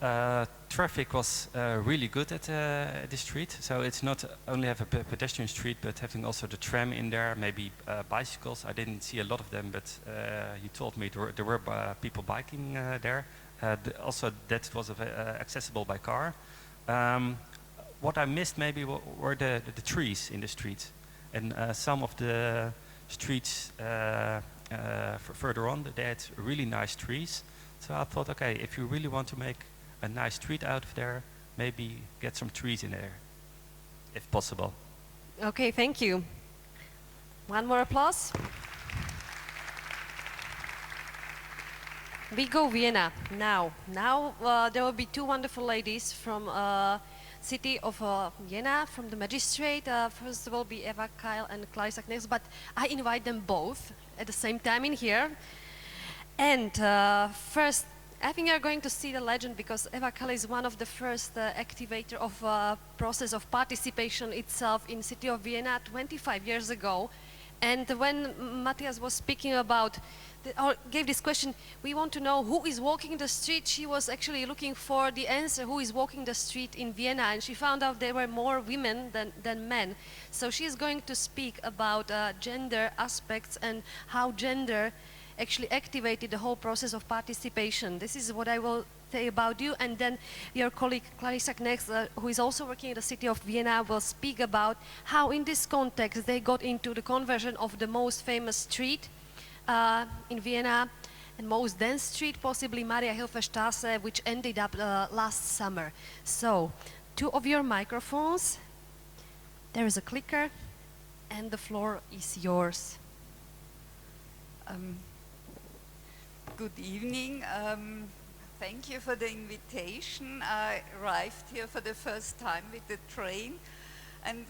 traffic was really good at the street. So it's not only have a pedestrian street, but having also the tram in there, maybe bicycles. I didn't see a lot of them, but you told me there were people biking there. Also, that was accessible by car. What I missed maybe were the trees in the streets. And some of the streets further on, they had really nice trees. So I thought, okay, if you really want to make a nice street out of there, maybe get some trees in there, if possible. Okay, thank you. One more applause. We go Vienna now. Now there will be two wonderful ladies from city of Vienna, from the magistrate. First will be Eva Kail and Clarissa Knechts, but I invite them both at the same time in here. And first, I think you're going to see the legend because Eva Kail is one of the first activator of process of participation itself in city of Vienna 25 years ago. And when Matthias was speaking about, or gave this question, we want to know who is walking the street. She was actually looking for the answer, who is walking the street in Vienna, and she found out there were more women than men. So she is going to speak about gender aspects and how gender actually activated the whole process of participation. This is what I will say about you, and then your colleague Clarissa Knechts, who is also working in the city of Vienna, will speak about how in this context they got into the conversion of the most famous street in Vienna and most dense street, possibly Maria-Hilfer-Straße, which ended up last summer. So, two of your microphones, there is a clicker, and the floor is yours. Good evening. Thank you for the invitation. I arrived here for the first time with the train, and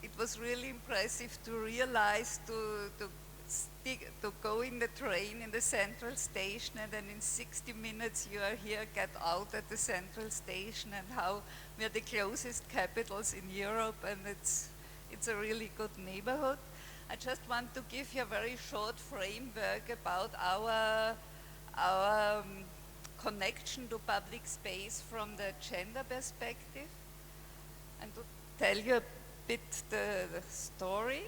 it was really impressive to realize to go in the train in the central station, and then in 60 minutes you are here, get out at the central station, and how we are the closest capitals in Europe, and it's a really good neighborhood. I just want to give you a very short framework about our connection to public space from the gender perspective, and to tell you a bit the story.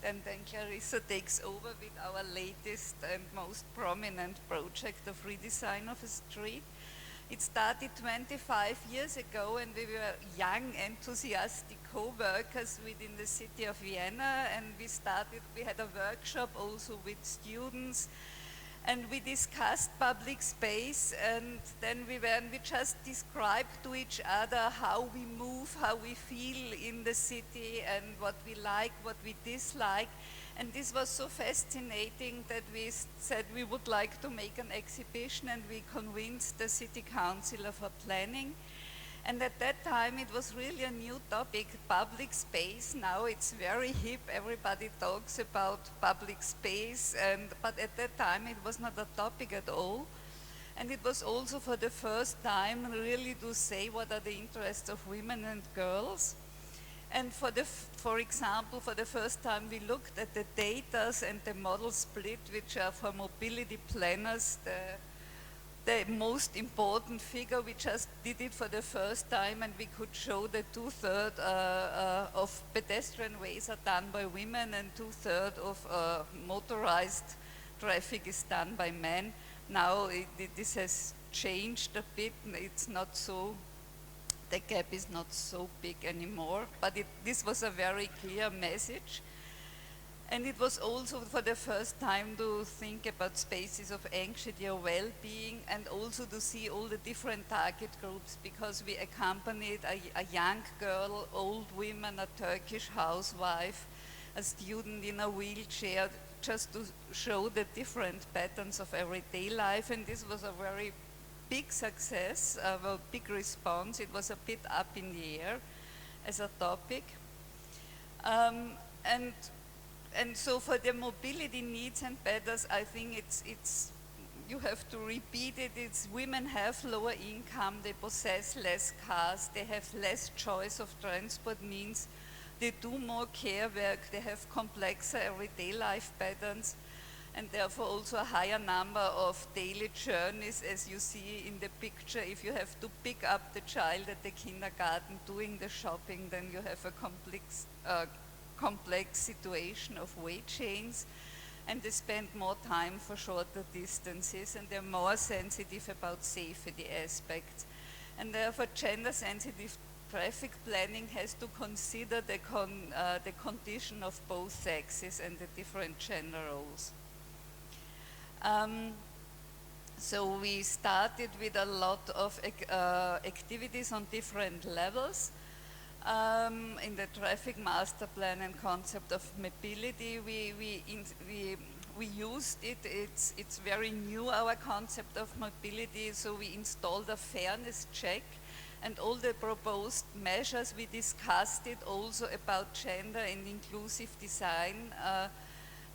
And then Clarissa takes over with our latest and most prominent project of redesign of a street. It started 25 years ago, and we were young, enthusiastic co-workers within the city of Vienna, and we had a workshop also with students, and we discussed public space, and then we just described to each other how we move, how we feel in the city, and what we like, what we dislike. And this was so fascinating that we said we would like to make an exhibition, and we convinced the city council of a planning. And at that time it was really a new topic, public space. Now it's very hip, everybody talks about public space, but at that time it was not a topic at all. And it was also for the first time really to say what are the interests of women and girls. And for example, for the first time we looked at the data and the model split, which are for mobility planners, the most important figure. We just did it for the first time, and we could show that 2/3 of pedestrian ways are done by women, and 2/3 of motorized traffic is done by men. Now this has changed a bit. It's not so, the gap is not so big anymore, but this was a very clear message. And it was also for the first time to think about spaces of anxiety or well-being, and also to see all the different target groups, because we accompanied a young girl, old women, a Turkish housewife, a student in a wheelchair, just to show the different patterns of everyday life. And this was a very big success, a big response. It was a bit up in the air as a topic. And so for the mobility needs and patterns, I think it's you have to repeat it. It's women have lower income, they possess less cars, they have less choice of transport means, they do more care work, they have complexer everyday life patterns. and therefore also a higher number of daily journeys, as you see in the picture. If you have to pick up the child at the kindergarten doing the shopping, then you have a complex situation of weight chains, and they spend more time for shorter distances, and they're more sensitive about safety aspects. And therefore gender-sensitive traffic planning has to consider the condition of both sexes and the different gender roles. So we started with a lot of activities on different levels. In the traffic master plan and concept of mobility, we used it. It's very new, our concept of mobility. So we installed a fairness check, and all the proposed measures, we discussed it also about gender and inclusive design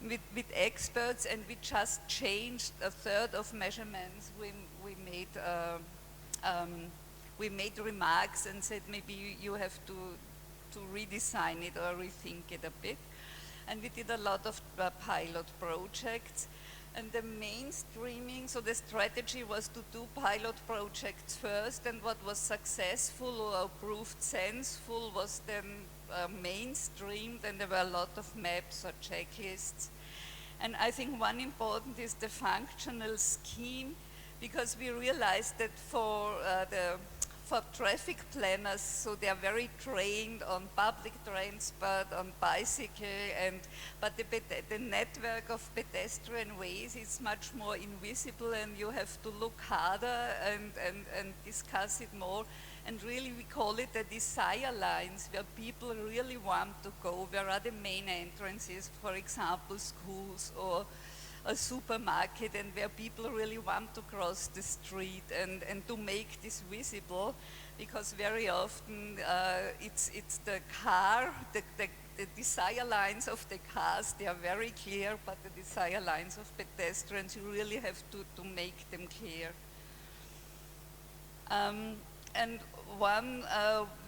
with experts, and we just changed a third of measurements. We made remarks and said maybe you have to redesign it or rethink it a bit. And we did a lot of pilot projects. And the mainstreaming, so the strategy was to do pilot projects first, and what was successful or proved sensible was then mainstreamed, and there were a lot of maps or checklists. And I think one important is the functional scheme, because we realized that for traffic planners, so they are very trained on public transport, on bicycle, but the network of pedestrian ways is much more invisible, and you have to look harder and discuss it more. And really we call it the desire lines, where people really want to go. Where are the main entrances, for example, schools or a supermarket, and where people really want to cross the street, and to make this visible, because very often it's the car, the desire lines of the cars, they are very clear, but the desire lines of pedestrians, you really have to make them clear. And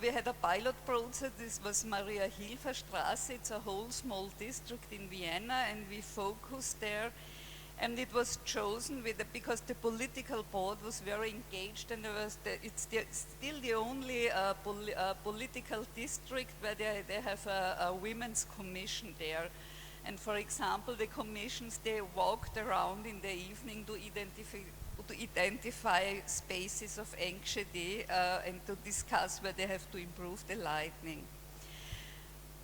we had a pilot project. This was Maria-Hilfer-Straße. It's a whole small district in Vienna, and we focused there. And it was chosen because the political board was very engaged, and it's still the only political district where they have a women's commission there. And for example, the commissions, they walked around in the evening to identify spaces of anxiety and to discuss where they have to improve the lighting.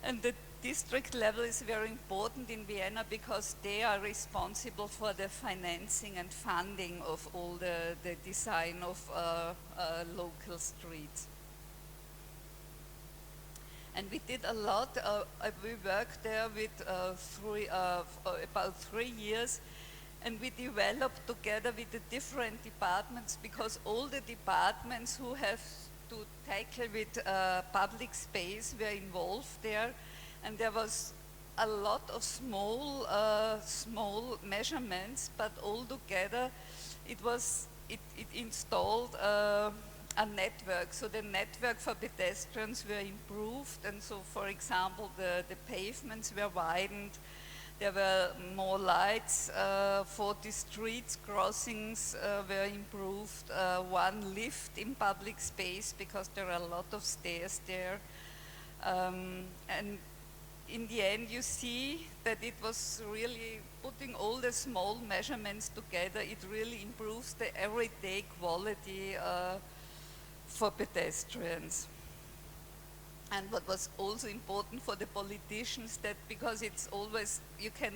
And the district level is very important in Vienna, because they are responsible for the financing and funding of all the design of local streets. And we did a lot. We worked there with about 3 years. And we developed together with the different departments, because all the departments who have to tackle with public space were involved there. And there was a lot of small measurements, but all together it installed a network. So the network for pedestrians were improved, and so for example the pavements were widened. There were more lights, 40 street crossings were improved, one lift in public space, because there are a lot of stairs there. And in the end, you see that it was really putting all the small measurements together. It really improves the everyday quality for pedestrians. And what was also important for the politicians, that because it's always, you can,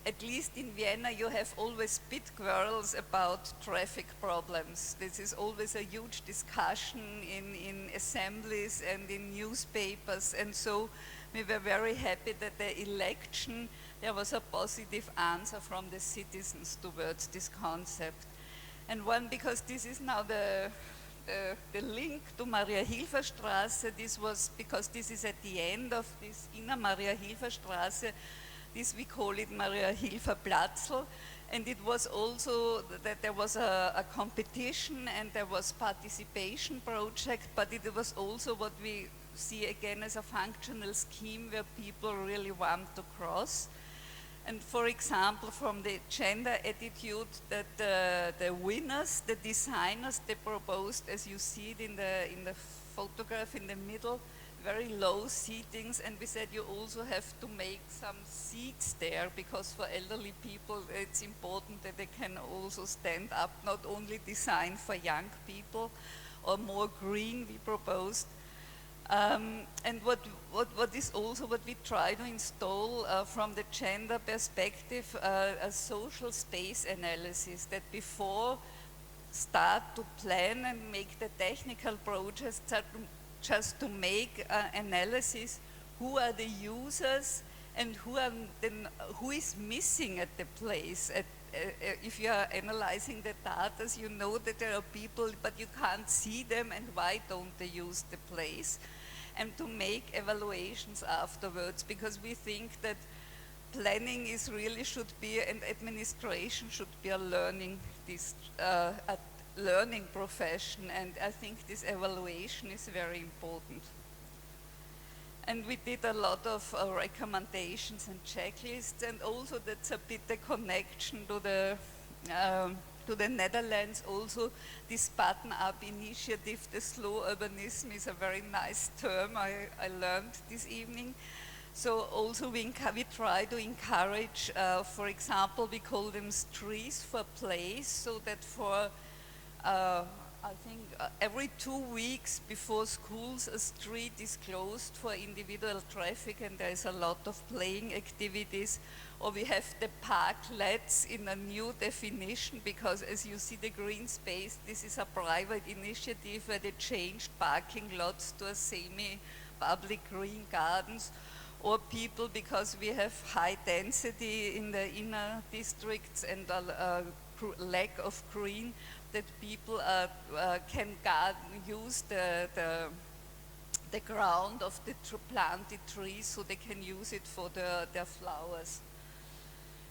at least in Vienna, you have always pit quarrels about traffic problems. This is always a huge discussion in assemblies and in newspapers. And so we were very happy that the election, there was a positive answer from the citizens towards this concept. And one, because this is now the link to Maria-Hilfer-Straße, this was because this is at the end of this inner Maria-Hilfer-Straße. This we call it Maria-Hilfer-Platzl, and it was also that there was a competition and there was participation project, but it was also what we see again as a functional scheme where people really want to cross. And for example, from the gender attitude, that the winners, the designers, they proposed, as you see it in the photograph in the middle, very low seatings, and we said you also have to make some seats there, because for elderly people it's important that they can also stand up, not only designed for young people, or more green we proposed. And what is also what we try to install from the gender perspective, a social space analysis, that before start to plan and make the technical projects, just to make analysis, who are the users and who is missing at the place. If you are analyzing the data, you know that there are people, but you can't see them, and why don't they use the place? And to make evaluations afterwards, because we think that planning is really should be, and administration should be a learning profession, and I think this evaluation is very important. And we did a lot of recommendations and checklists, and also that's a bit the connection to the Netherlands. Also, this button-up initiative, the slow urbanism, is a very nice term I learned this evening. So also we try to encourage, for example, we call them streets for place, so that for I think every 2 weeks before schools, a street is closed for individual traffic, and there is a lot of playing activities. Or we have the parklets in a new definition, because as you see the green space, this is a private initiative where they changed parking lots to a semi-public green gardens. Or people, because we have high density in the inner districts and a lack of green, that people can use the ground of the planted trees, so they can use it for their flowers.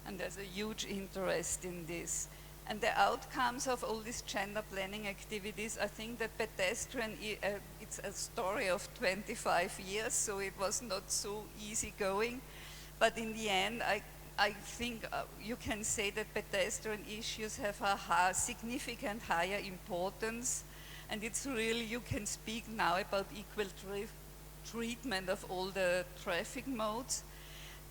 And there's a huge interest in this. And the outcomes of all these gender planning activities, I think that pedestrian, it's a story of 25 years, so it was not so easy going. But in the end, I think you can say that pedestrian issues have a significant higher importance, and it's really, you can speak now about equal treatment of all the traffic modes.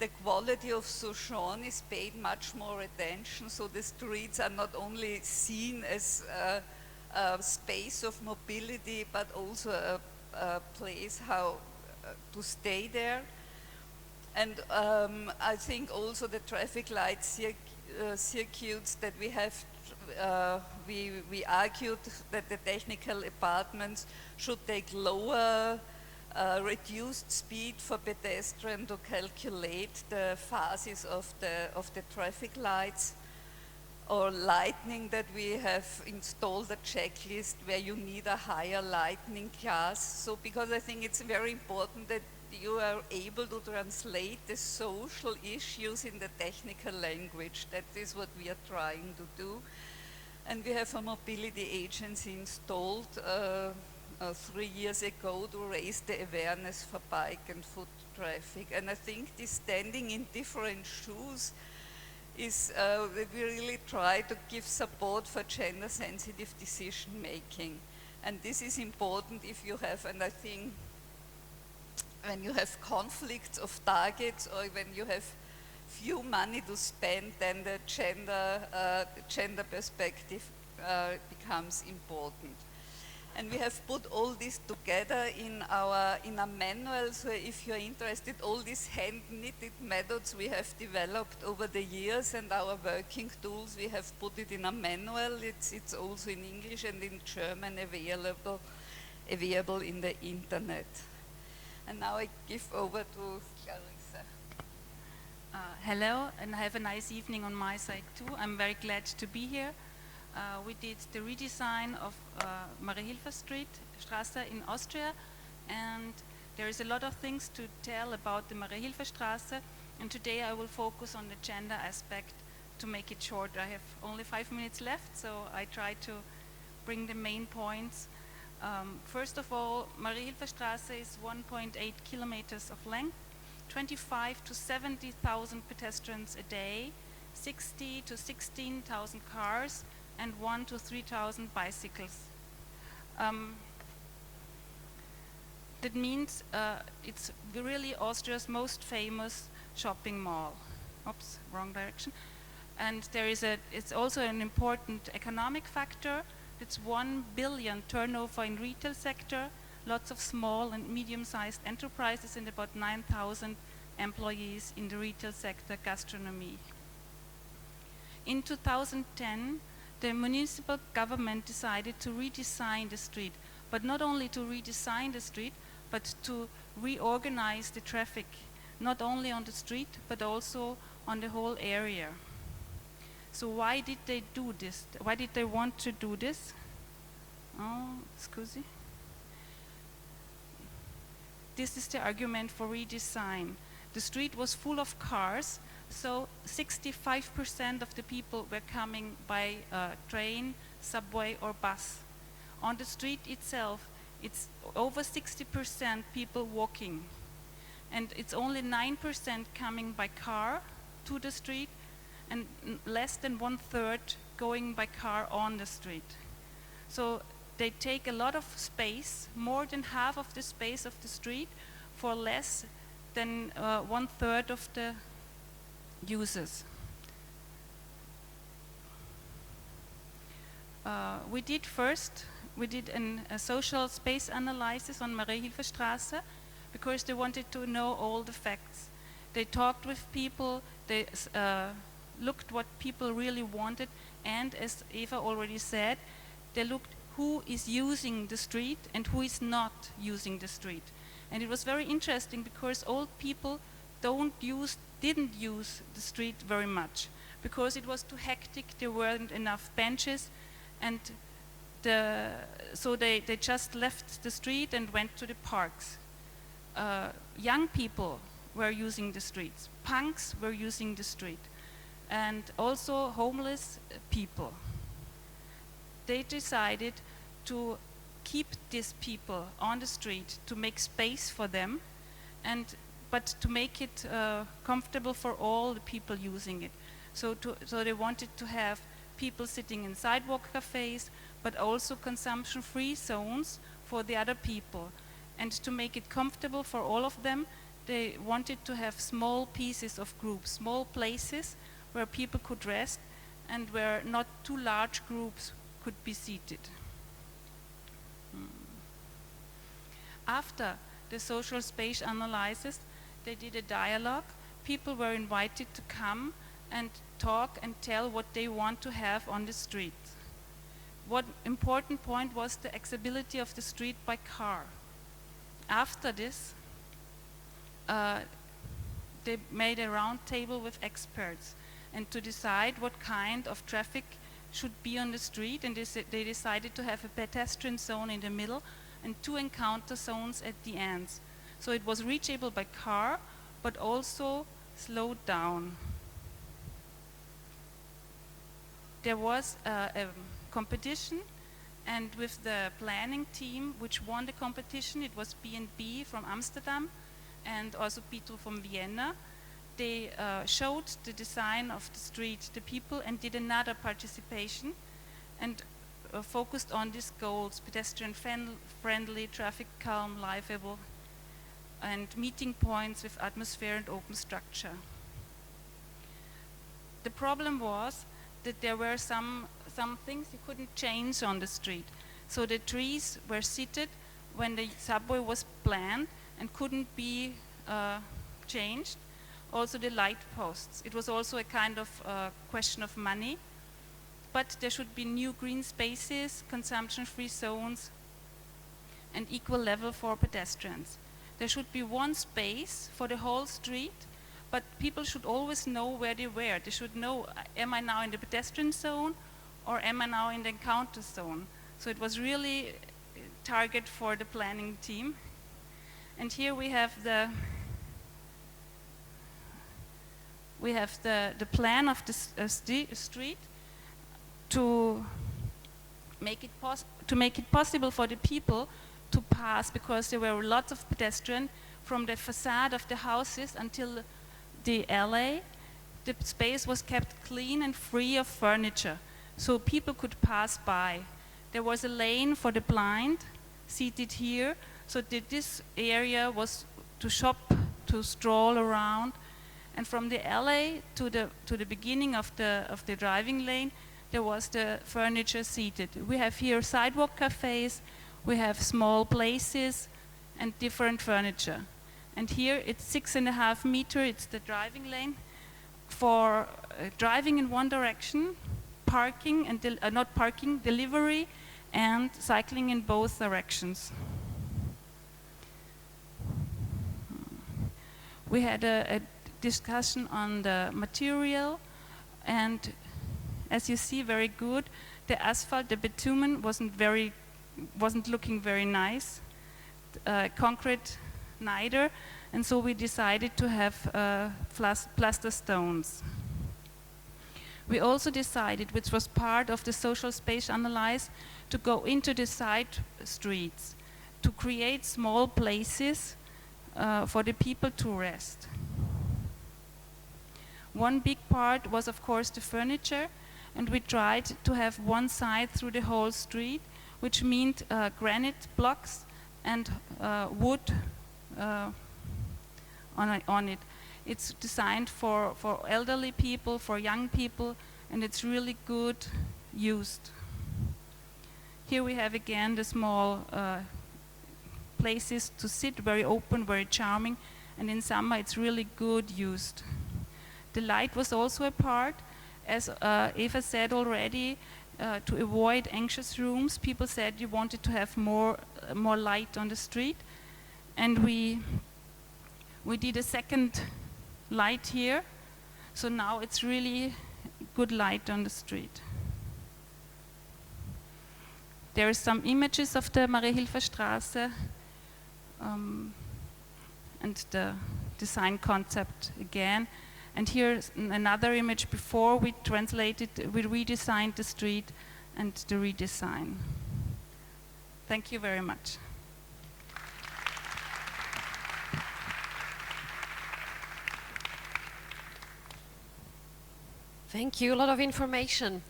The quality of sojourn is paid much more attention, so the streets are not only seen as a space of mobility, but also a place how to stay there. And I think also the traffic light circuits that we have, we argued that the technical departments should take lower, reduced speed for pedestrian to calculate the phases of the traffic lights, or lightning, that we have installed a checklist where you need a higher lightning class. So because I think it's very important that you are able to translate the social issues in the technical language. That is what we are trying to do. And we have a mobility agency installed 3 years ago to raise the awareness for bike and foot traffic. And I think this standing in different shoes is, we really try to give support for gender sensitive decision making. And this is important if you have, and I think when you have conflicts of targets, or when you have few money to spend, then the gender perspective becomes important. And we have put all this together in a manual, so if you're interested, all these hand-knitted methods we have developed over the years, and our working tools, we have put it in a manual. It's also in English and in German available in the internet. And now I give over to Clarissa. Hello, and have a nice evening on my side too. I'm very glad to be here. We did the redesign of Straße in Austria, and there is a lot of things to tell about the Straße, and today I will focus on the gender aspect to make it short. I have only 5 minutes left, so I try to bring the main points. First of all, Straße is 1.8 kilometers of length, 25 to 70,000 pedestrians a day, 60 to 16,000 cars, and 1 to 3,000 bicycles. That means it's really Austria's most famous shopping mall. Oops, wrong direction. And it's also an important economic factor. It's 1 billion turnover in retail sector, lots of small and medium-sized enterprises, and about 9,000 employees in the retail sector, gastronomy. In 2010, the municipal government decided to redesign the street, but not only to redesign the street, but to reorganize the traffic, not only on the street, but also on the whole area. So why did they do this? Why did they want to do this? Oh, scusi. This is the argument for redesign. The street was full of cars, so 65% of the people were coming by train, subway, or bus. On the street itself, it's over 60% people walking, and it's only 9% coming by car to the street, and less than 1/3 going by car on the street. So they take a lot of space, more than half of the space of the street, for less than 1/3 of the users. We did a social space analysis on Mariahilferstraße because they wanted to know all the facts. They talked with people, they looked what people really wanted, and as Eva already said, they looked who is using the street and who is not using the street. And it was very interesting because old people didn't use the street very much because it was too hectic, there weren't enough benches, and so they just left the street and went to the parks. Young people were using the streets, punks were using the street, and also homeless people. They decided to keep these people on the street, to make space for them, but to make it comfortable for all the people using it. So they wanted to have people sitting in sidewalk cafes, but also consumption-free zones for the other people. And to make it comfortable for all of them, they wanted to have small pieces of groups, small places where people could rest and where not too large groups could be seated. After the social space analysis, they did a dialogue. People were invited to come and talk and tell what they want to have on the street. One important point was the accessibility of the street by car. After this, they made a round table with experts and to decide what kind of traffic should be on the street, and they decided to have a pedestrian zone in the middle and 2 encounter zones at the ends. So it was reachable by car, but also slowed down. There was a competition, and with the planning team which won the competition, it was B&B from Amsterdam and also Pietro from Vienna. They showed the design of the street, the people, and did another participation and focused on these goals: pedestrian friendly, traffic calm, livable, and meeting points with atmosphere and open structure. The problem was that there were some things you couldn't change on the street. So the trees were seated when the subway was planned and couldn't be changed. Also the light posts. It was also a kind of question of money. But there should be new green spaces, consumption-free zones, and equal level for pedestrians. There should be one space for the whole street, but people should always know where they were. They should know, am I now in the pedestrian zone or am I now in the encounter zone? So it was really a target for the planning team. And here we have the plan of the street to make it possible for the people to pass, because there were lots of pedestrians from the facade of the houses until the alley. The space was kept clean and free of furniture, so people could pass by. There was a lane for the blind, seated here, so that this area was to shop, to stroll around. And from the alley to the beginning of the driving lane, there was the furniture seated. We have here sidewalk cafes, we have small places and different furniture. And here it's 6.5 meters, it's the driving lane for driving in one direction, parking and not parking, delivery, and cycling in both directions. We had a discussion on the material, and as you see, very good. The asphalt, the bitumen wasn't looking very nice. Concrete neither, and so we decided to have plaster stones. We also decided, which was part of the social space analysis, to go into the side streets, to create small places for the people to rest. One big part was, of course, the furniture, and we tried to have one side through the whole street, which meant granite blocks and wood on it. It's designed for elderly people, for young people, and it's really good used. Here we have again the small places to sit, very open, very charming, and in summer it's really good used. The light was also a part, as Eva said already, to avoid anxious rooms. People said you wanted to have more light on the street, and we did a second light here, so now it's really good light on the street. There are some images of the Mariahilferstraße and the design concept again. And here's another image before we redesigned the street and the redesign. Thank you very much. Thank you, a lot of information.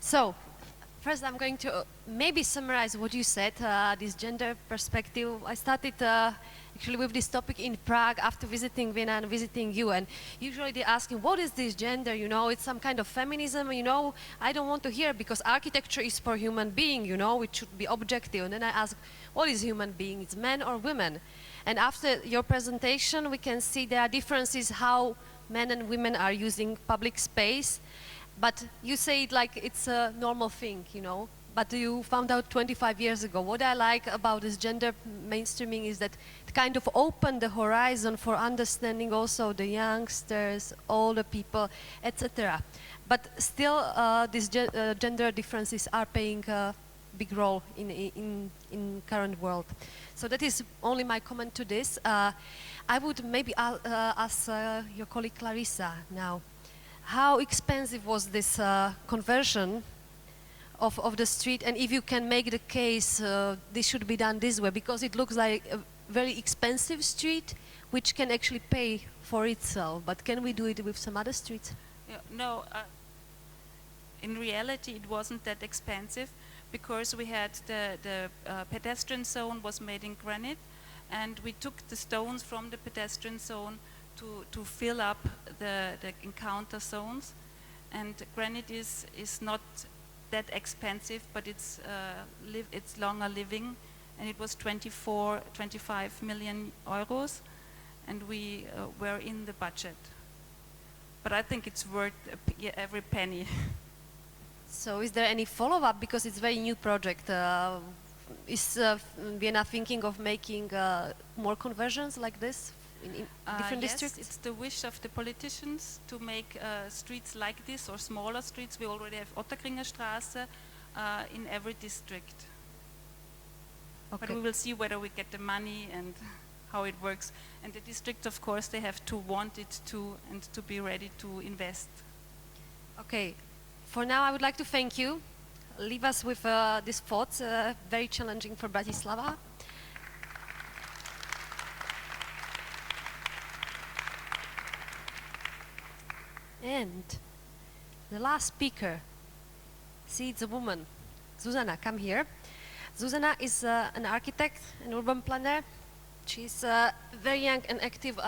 So, first I'm going to maybe summarize what you said, this gender perspective. I started actually with this topic in Prague after visiting Vienna and visiting you, and usually they ask me, what is this gender, you know, it's some kind of feminism, you know, I don't want to hear, because architecture is for human being, you know, it should be objective. And then I ask, what is human being, it's men or women? And after your presentation we can see there are differences how men and women are using public space, but you say it like it's a normal thing, you know, but you found out 25 years ago. What I like about this gender mainstreaming is that it kind of opened the horizon for understanding also the youngsters, older people, etc. But still these gender differences are playing a big role in current world. So that is only my comment to this. I would maybe ask your colleague Clarissa now. How expensive was this conversion of the street, and if you can make the case this should be done this way, because it looks like a very expensive street which can actually pay for itself, but can we do it with some other streets? Yeah, no, in reality it wasn't that expensive, because we had the pedestrian zone was made in granite, and we took the stones from the pedestrian zone to fill up the encounter zones. And granite is not that expensive, but it's longer living, and it was 25 million euros, and we were in the budget. But I think it's worth every penny. So is there any follow-up, because it's a very new project? Is Vienna thinking of making more conversions like this in different districts? Yes, it's the wish of the politicians to make streets like this, or smaller streets. We already have Ottakringer Straße in every district. Okay. But we will see whether we get the money and how it works. And the districts, of course, they have to want it to, and to be ready to invest. Okay. For now, I would like to thank you. Leave us with these thoughts, very challenging for Bratislava. And the last speaker, see, it's a woman. Zuzana, come here. Zuzana is an architect, an urban planner. She's a very young and active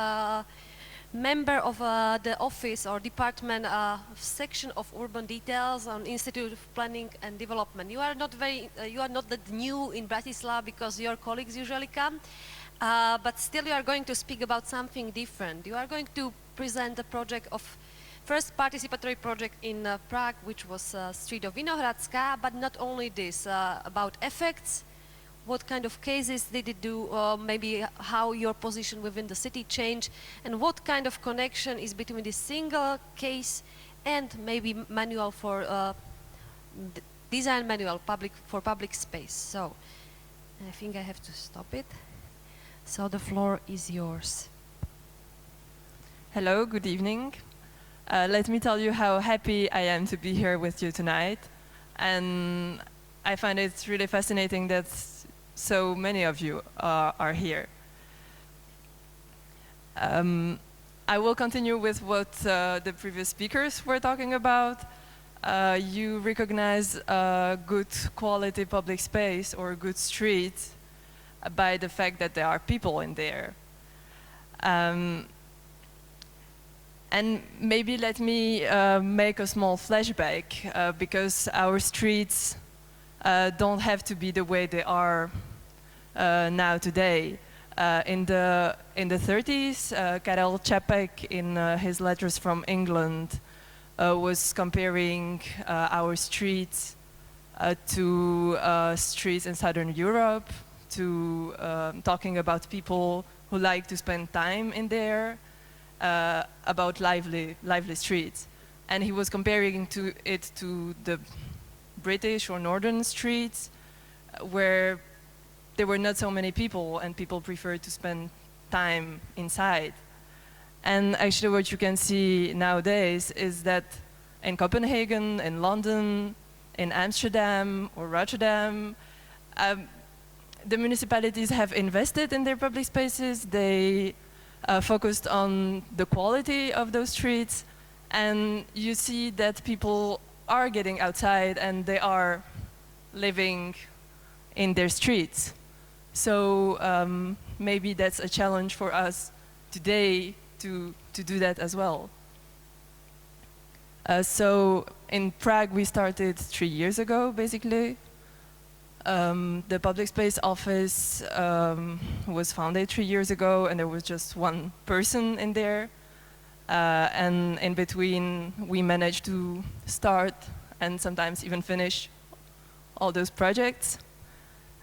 member of the office or department section of urban details on Institute of Planning and Development. You are not that new in Bratislava because your colleagues usually come, but still you are going to speak about something different. You are going to present the project of first participatory project in Prague, which was street of Vinohradska, but not only this, about effects, what kind of cases did it do, maybe how your position within the city changed, and what kind of connection is between this single case and maybe manual for design manual for public space. So I think I have to stop it. So the floor is yours. Hello, good evening. Let me tell you how happy I am to be here with you tonight. And I find it really fascinating that so many of you are here. I will continue with what the previous speakers were talking about. You recognize a good quality public space or a good street by the fact that there are people in there. And maybe let me make a small flashback because our streets don't have to be the way they are now today. In the 30s, Karel Čapek in his letters from England was comparing our streets to streets in Southern Europe, to talking about people who like to spend time in there, about lively streets. And he was comparing it to the British or northern streets where there were not so many people and people preferred to spend time inside. And actually what you can see nowadays is that in Copenhagen, in London, in Amsterdam or Rotterdam, the municipalities have invested in their public spaces. They focused on the quality of those streets, and you see that people are getting outside and they are living in their streets. So maybe that's a challenge for us today to do that as well. So in Prague we started 3 years ago, basically. The public space office was founded 3 years ago, and there was just one person in there. And in between, we managed to start and sometimes even finish all those projects.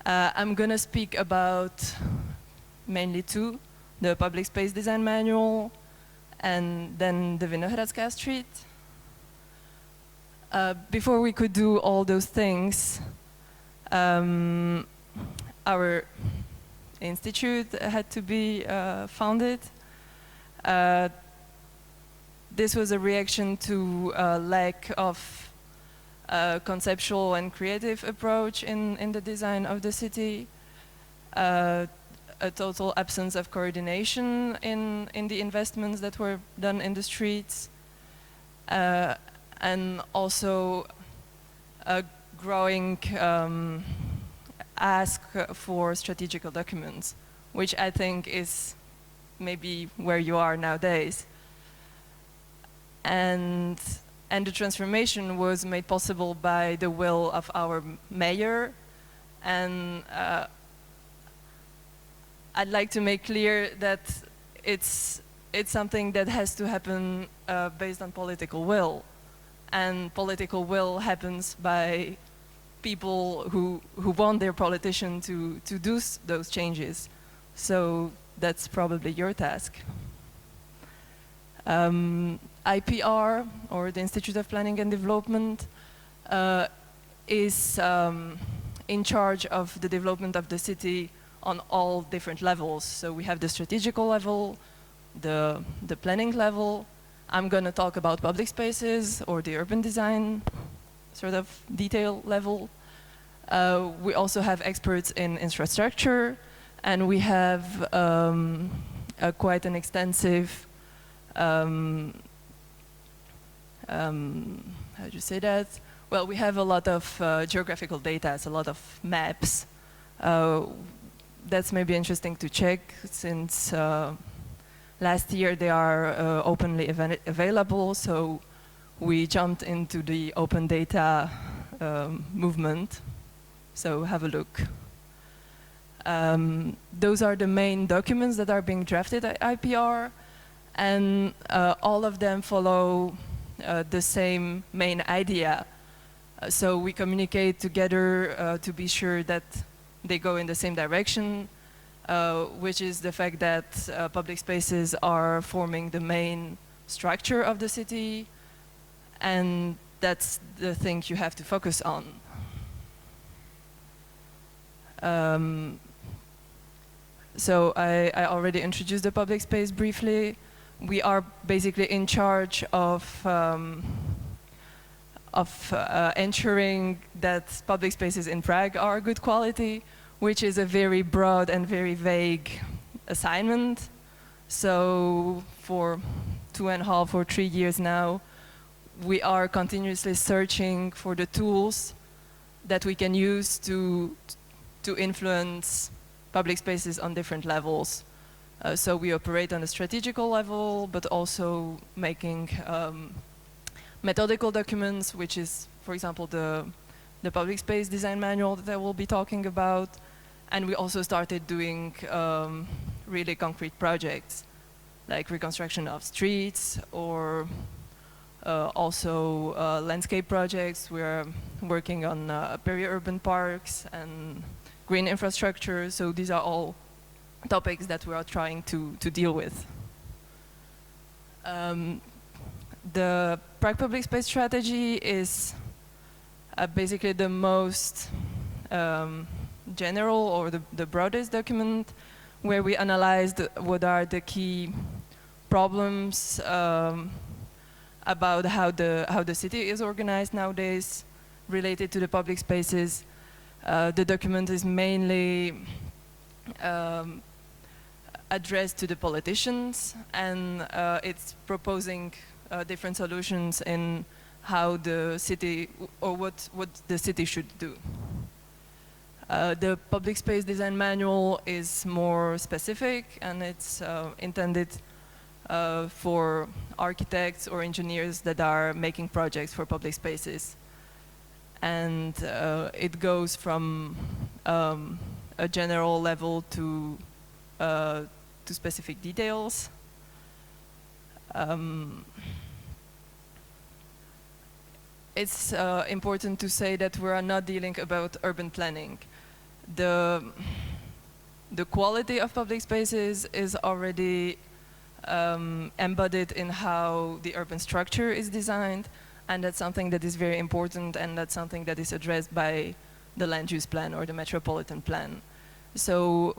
I'm going to speak about mainly two, the public space design manual and then the Vinohradska street. Before we could do all those things, our institute had to be founded. This was a reaction to a lack of conceptual and creative approach in the design of the city, a total absence of coordination in the investments that were done in the streets, and also a growing ask for strategical documents, which I think is maybe where you are nowadays. And the transformation was made possible by the will of our mayor. And I'd like to make clear that it's something that has to happen based on political will. And political will happens by people who want their politician to do those changes. So that's probably your task. IPR, or the Institute of Planning and Development, is in charge of the development of the city on all different levels. So we have the strategical level, the planning level. I'm going to talk about public spaces or the urban design sort of detail level. We also have experts in infrastructure, and we have quite an extensive how do you say that? Well, we have a lot of geographical data, a lot of maps. That's maybe interesting to check since last year they are openly available, so we jumped into the open data movement. So have a look. Those are the main documents that are being drafted at IPR, and all of them follow the same main idea. So we communicate together to be sure that they go in the same direction, which is the fact that public spaces are forming the main structure of the city, and that's the thing you have to focus on. So I already introduced the public space briefly. We are basically in charge of ensuring that public spaces in Prague are good quality, which is a very broad and very vague assignment. So for 2.5 or 3 years now, we are continuously searching for the tools that we can use to influence public spaces on different levels. So we operate on a strategical level, but also making methodical documents, which is, for example, the public space design manual that I will be talking about. And we also started doing really concrete projects, like reconstruction of streets, or also landscape projects. We're working on peri-urban parks and green infrastructure. So these are all topics that we are trying to deal with. The Prague Public Space Strategy is basically the most general or the broadest document, where we analyzed what are the key problems about how the city is organized nowadays related to the public spaces. The document is mainly addressed to the politicians, and it's proposing different solutions in how the city, or what the city should do. The public space design manual is more specific, and it's intended for architects or engineers that are making projects for public spaces. And it goes from a general level to specific details. It's important to say that we are not dealing about urban planning. The quality of public spaces is already embodied in how the urban structure is designed, and that's something that is very important, and that's something that is addressed by the land use plan or the metropolitan plan. So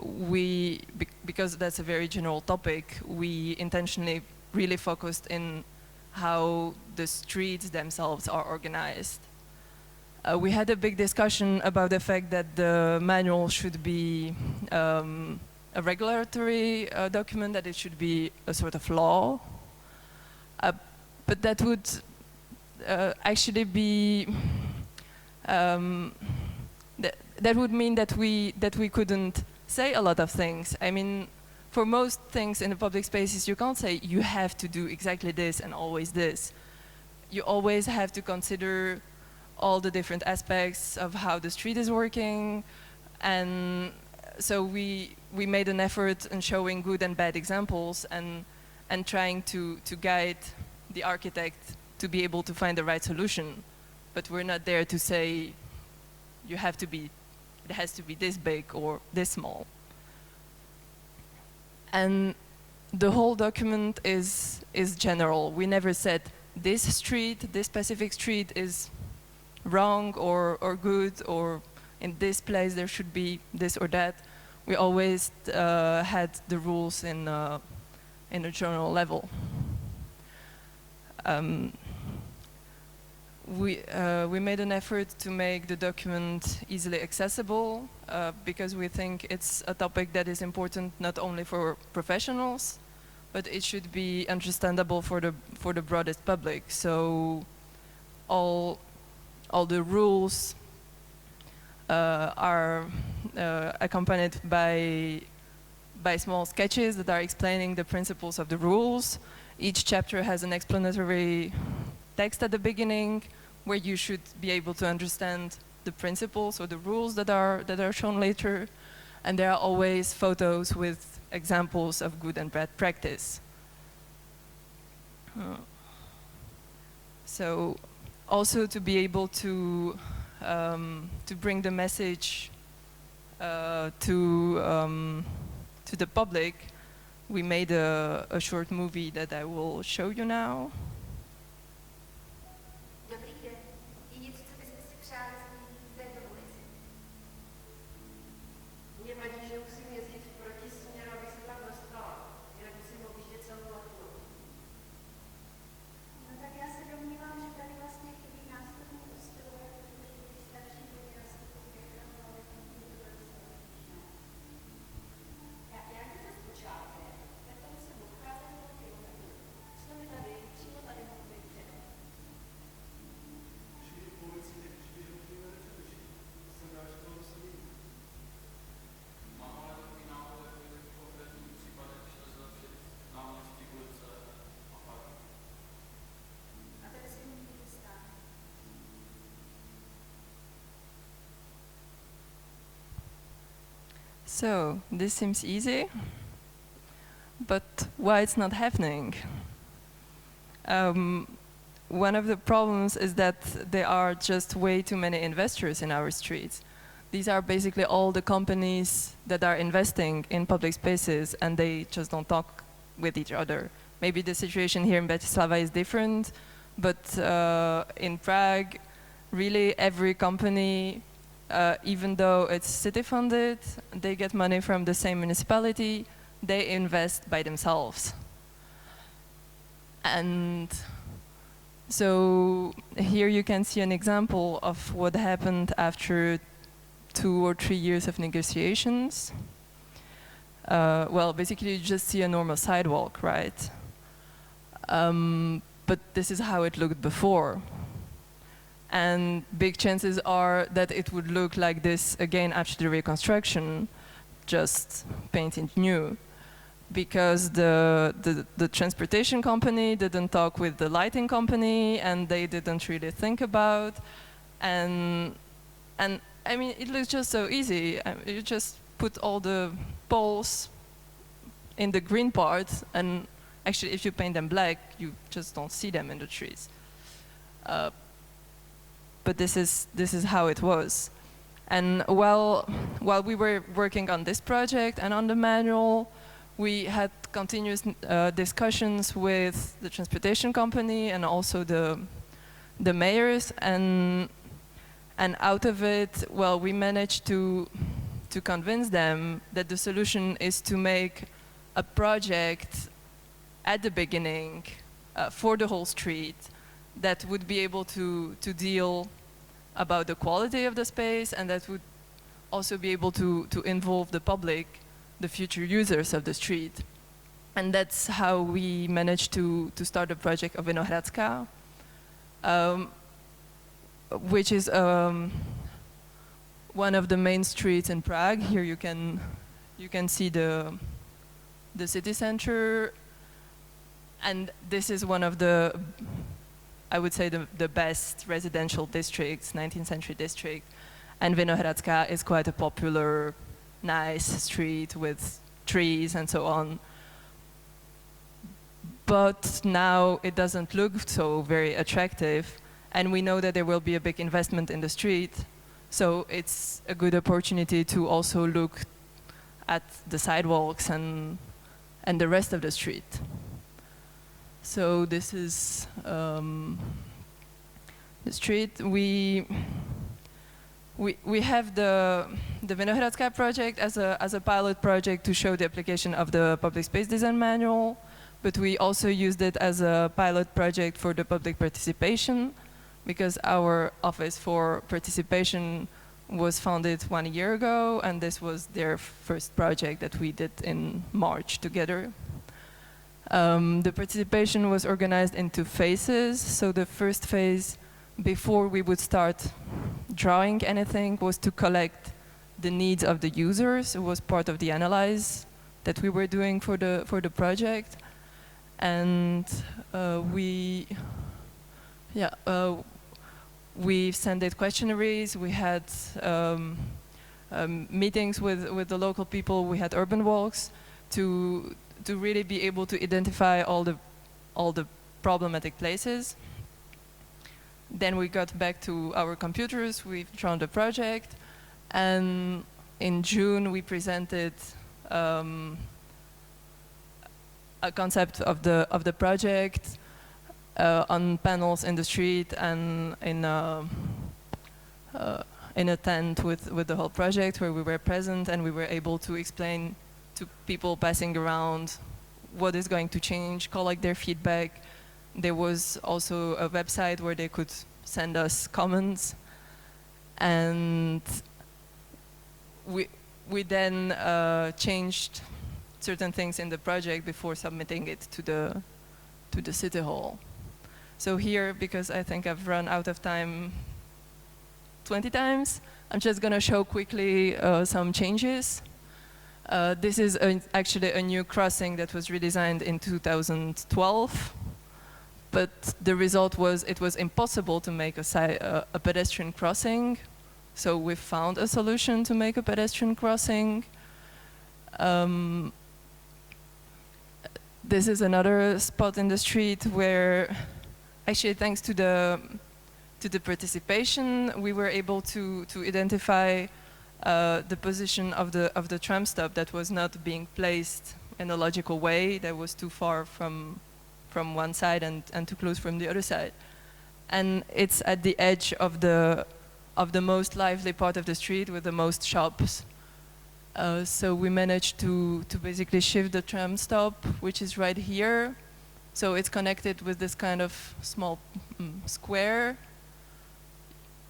because that's a very general topic, we intentionally really focused in how the streets themselves are organized. We had a big discussion about the fact that the manual should be a regulatory document, that it should be a sort of law, but that would actually be that would mean that we couldn't say a lot of things. I mean, for most things in the public spaces, you can't say you have to do exactly this and always this. You always have to consider all the different aspects of how the street is working, and so we made an effort in showing good and bad examples and trying to guide the architect to be able to find the right solution. But we're not there to say it has to be this big or this small. And the whole document is general. We never said this specific street is wrong or good, or in this place there should be this or that. We always had the rules in a general level. We made an effort to make the document easily accessible because we think it's a topic that is important not only for professionals, but it should be understandable for the broadest public. So all the rules are accompanied by small sketches that are explaining the principles of the rules. Each chapter has an explanatory text at the beginning where you should be able to understand the principles or the rules that are shown later. And there are always photos with examples of good and bad practice. So also to be able to bring the message to the public, we made a short movie that I will show you now. Dobrý den. Je něco, co byste si přáli změnit v této ulici? Mně vadí, že musím jezdit proti směru, abych se tam dostala. Jinak musím objíždět celou Rakúsku. No tak já se domnívám, že tady vlastně chybí nástavní ústroje, protože ty starší lidi asi pěknávaly. Já když se zpočátek, tak tam jsem odcházet po kilometru. Jsme mi tady, přímo tady mohl být před. A tady si můžu stát. So this seems easy, but why it's not happening? One of the problems is that there are just way too many investors in our streets. These are basically all the companies that are investing in public spaces, and they just don't talk with each other. Maybe the situation here in Bratislava is different, but in Prague, really every company, even though it's city funded, they get money from the same municipality, they invest by themselves. And so here you can see an example of what happened after 2 or 3 years of negotiations. Well, basically you just see a normal sidewalk, right? But this is how it looked before. And big chances are that it would look like this again after the reconstruction, just painted new. Because the transportation company didn't talk with the lighting company, and they didn't really think about. And I mean, it looks just so easy. You just put all the poles in the green part, and actually if you paint them black, you just don't see them in the trees. But this is how it was. And while we were working on this project and on the manual, we had continuous discussions with the transportation company and also the mayors, and out of it, well, we managed to convince them that the solution is to make a project at the beginning for the whole street that would be able to deal about the quality of the space, and that would also be able to involve the public, the future users of the street. And that's how we managed to start the project of Hľadiska, which is one of the main streets in Prague. Here you can see the city center, and this is one of the, I would say, the best residential districts, 19th century district. And Hľadiska is quite a popular, nice street with trees and so on. But now it doesn't look so very attractive, and we know that there will be a big investment in the street, so it's a good opportunity to also look at the sidewalks and the rest of the street. So this is the street. We have the Hľadiska project as a pilot project to show the application of the public space design manual, but we also used it as a pilot project for the public participation, because our office for participation was founded 1 year ago, and this was their first project that we did in March together. The participation was organized into phases. So the first phase, before we would start drawing anything, was to collect the needs of the users. It was part of the analyze that we were doing for the project. And we sent questionnaires. We had meetings with the local people. We had urban walks to really be able to identify all the problematic places. Then we got back to our computers. We've drawn the project, and in June we presented a concept of the project on panels in the street and in a tent with the whole project, where we were present and we were able to explain to people passing around what is going to change, collect their feedback. There was also a website where they could send us comments, and we then changed certain things in the project before submitting it to the city hall. So here, because I think I've run out of time 20 times, I'm just going to show quickly some changes. This is actually a new crossing that was redesigned in 2012, but the result was it was impossible to make a pedestrian crossing. So we found a solution to make a pedestrian crossing. This is another spot in the street where, actually, thanks to the participation, we were able to identify the position of the tram stop that was not being placed in a logical way. That was too far from one side and too close from the other side. And it's at the edge of the most lively part of the street with the most shops. So we managed to basically shift the tram stop, which is right here. So it's connected with this kind of small square.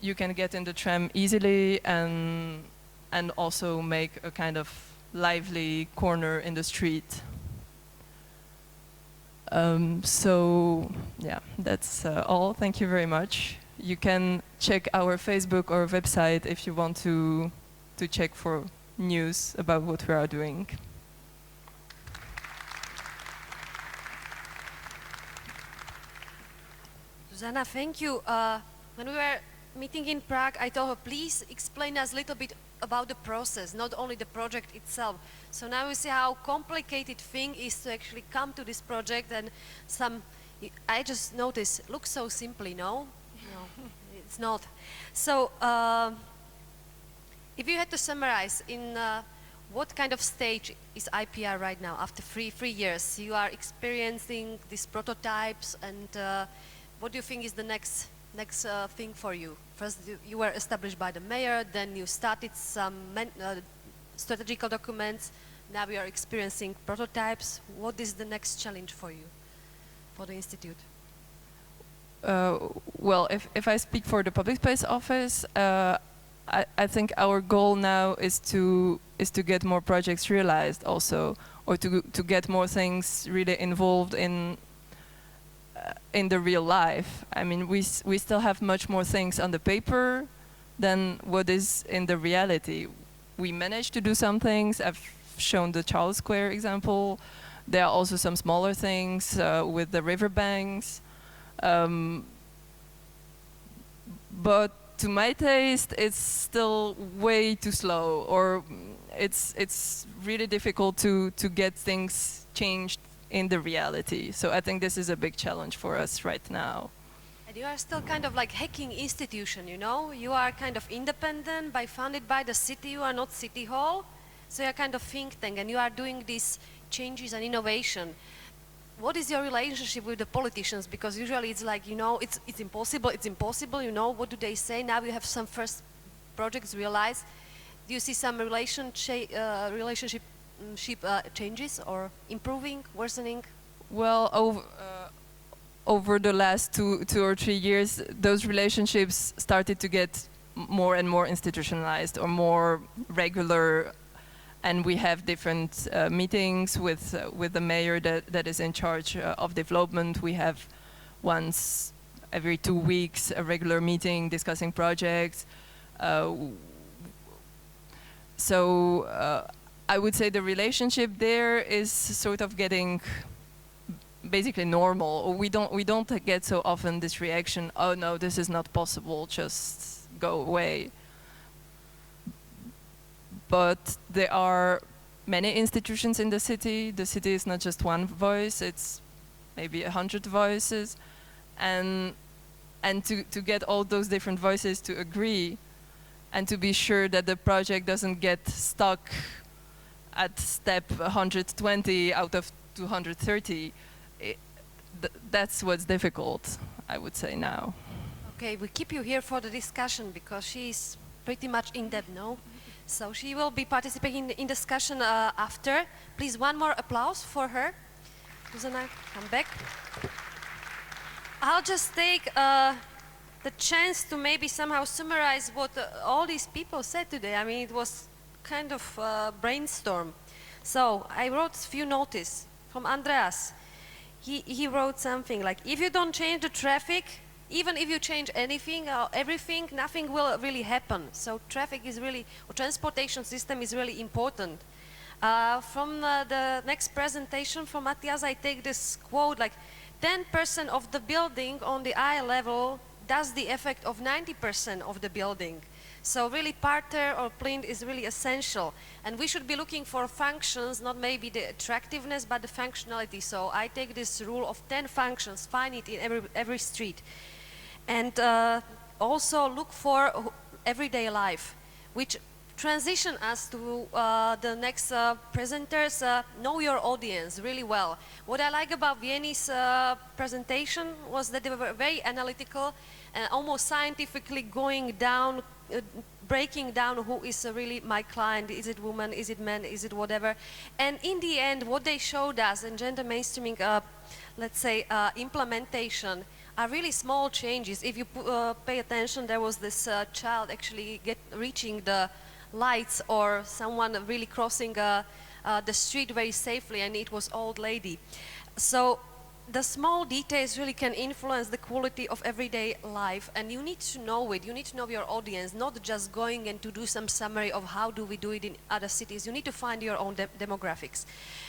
You can get in the tram easily and also make a kind of lively corner in the street. So yeah, that's all. Thank you very much. You can check our Facebook or website if you want to check for news about what we are doing. Zuzana, thank you. When we were meeting in Prague, I told her, please explain us a little bit about the process, not only the project itself. So now we see how complicated thing is to actually come to this project, and I just noticed, it looks so simply, no? No, it's not. So, if you had to summarize in what kind of stage is IPR right now after three years? You are experiencing these prototypes, and what do you think is the next thing for you? First, you were established by the mayor, then you started some strategical documents. Now you are experiencing prototypes. What is the next challenge for you, for the Institute? Well, if I speak for the Public Space Office, I think our goal now is to get more projects realized also, or to get more things really involved in the real life. I mean, we still have much more things on the paper than what is in the reality. We managed to do some things. I've shown the Charles Square example. There are also some smaller things with the riverbanks. But to my taste, it's still way too slow, or it's really difficult to get things changed in the reality. So I think this is a big challenge for us right now. And you are still kind of like hacking institution, you know? You are kind of independent, funded by the city. You are not city hall, so you are kind of think tank, and you are doing these changes and innovation. What is your relationship with the politicians? Because usually it's like, you know, it's impossible, you know, what do they say? Now you have some first projects realized. Do you see some relationship changes, or improving, worsening? Well, over the last two or 3 years, those relationships started to get more and more institutionalized or more regular. and we have different meetings with the mayor that is in charge of development. We have once every 2 weeks a regular meeting discussing projects. So I would say the relationship there is sort of getting basically normal. We don't get so often this reaction, oh no, this is not possible, just go away. But there are many institutions in the city. The city is not just one voice, it's maybe 100 voices. And to get all those different voices to agree and to be sure that the project doesn't get stuck at step 120 out of 230, that's what's difficult, I would say now. Okay, we keep you here for the discussion because she's pretty much in depth, no? So she will be participating in discussion after. Please, one more applause for her. Zuzana, come back. I'll just take the chance to maybe somehow summarize what all these people said today. I mean, it was kind of brainstorm. So I wrote a few notices from Andreas. He wrote something like, if you don't change the traffic, even if you change anything or everything, nothing will really happen. So traffic is really, or transportation system is really important. From the next presentation from Matthias, I take this quote like, 10% of the building on the eye level does the effect of 90% of the building. So really parterre or plinth is really essential. And we should be looking for functions, not maybe the attractiveness, but the functionality. So I take this rule of 10 functions, find it in every street. And also look for everyday life, which transition us to the next presenters. Know your audience really well. What I like about Vienna's presentation was that they were very analytical and almost scientifically going down, breaking down who is really my client. Is it woman, is it man, is it whatever. And in the end, what they showed us in gender mainstreaming, let's say implementation, are really small changes. If you pay attention, there was this child actually reaching the lights, or someone really crossing the street very safely, and it was old lady. So the small details really can influence the quality of everyday life, and you need to know it. You need to know your audience, not just going and to do some summary of how do we do it in other cities. You need to find your own demographics.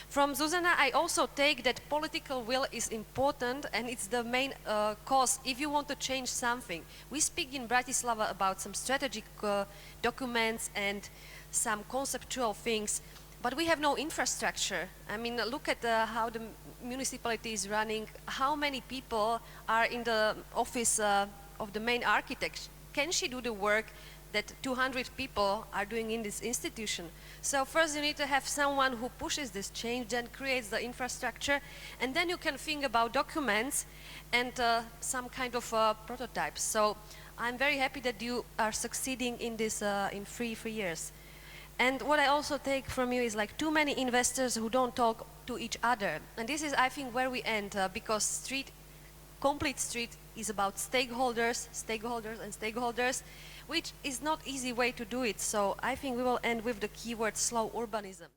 From Zuzana, I also take that political will is important, and it's the main cause if you want to change something. We speak in Bratislava about some strategic documents and some conceptual things, but we have no infrastructure. I mean, look at how the municipality is running, how many people are in the office of the main architect. Can she do the work that 200 people are doing in this institution? So first you need to have someone who pushes this change, then creates the infrastructure, and then you can think about documents and some kind of prototypes. So I'm very happy that you are succeeding in this in 3 years. And what I also take from you is like too many investors who don't talk to each other. And this is, I think, where we end, because complete street is about stakeholders, and stakeholders, which is not easy way to do it. So I think we will end with the keyword slow urbanism.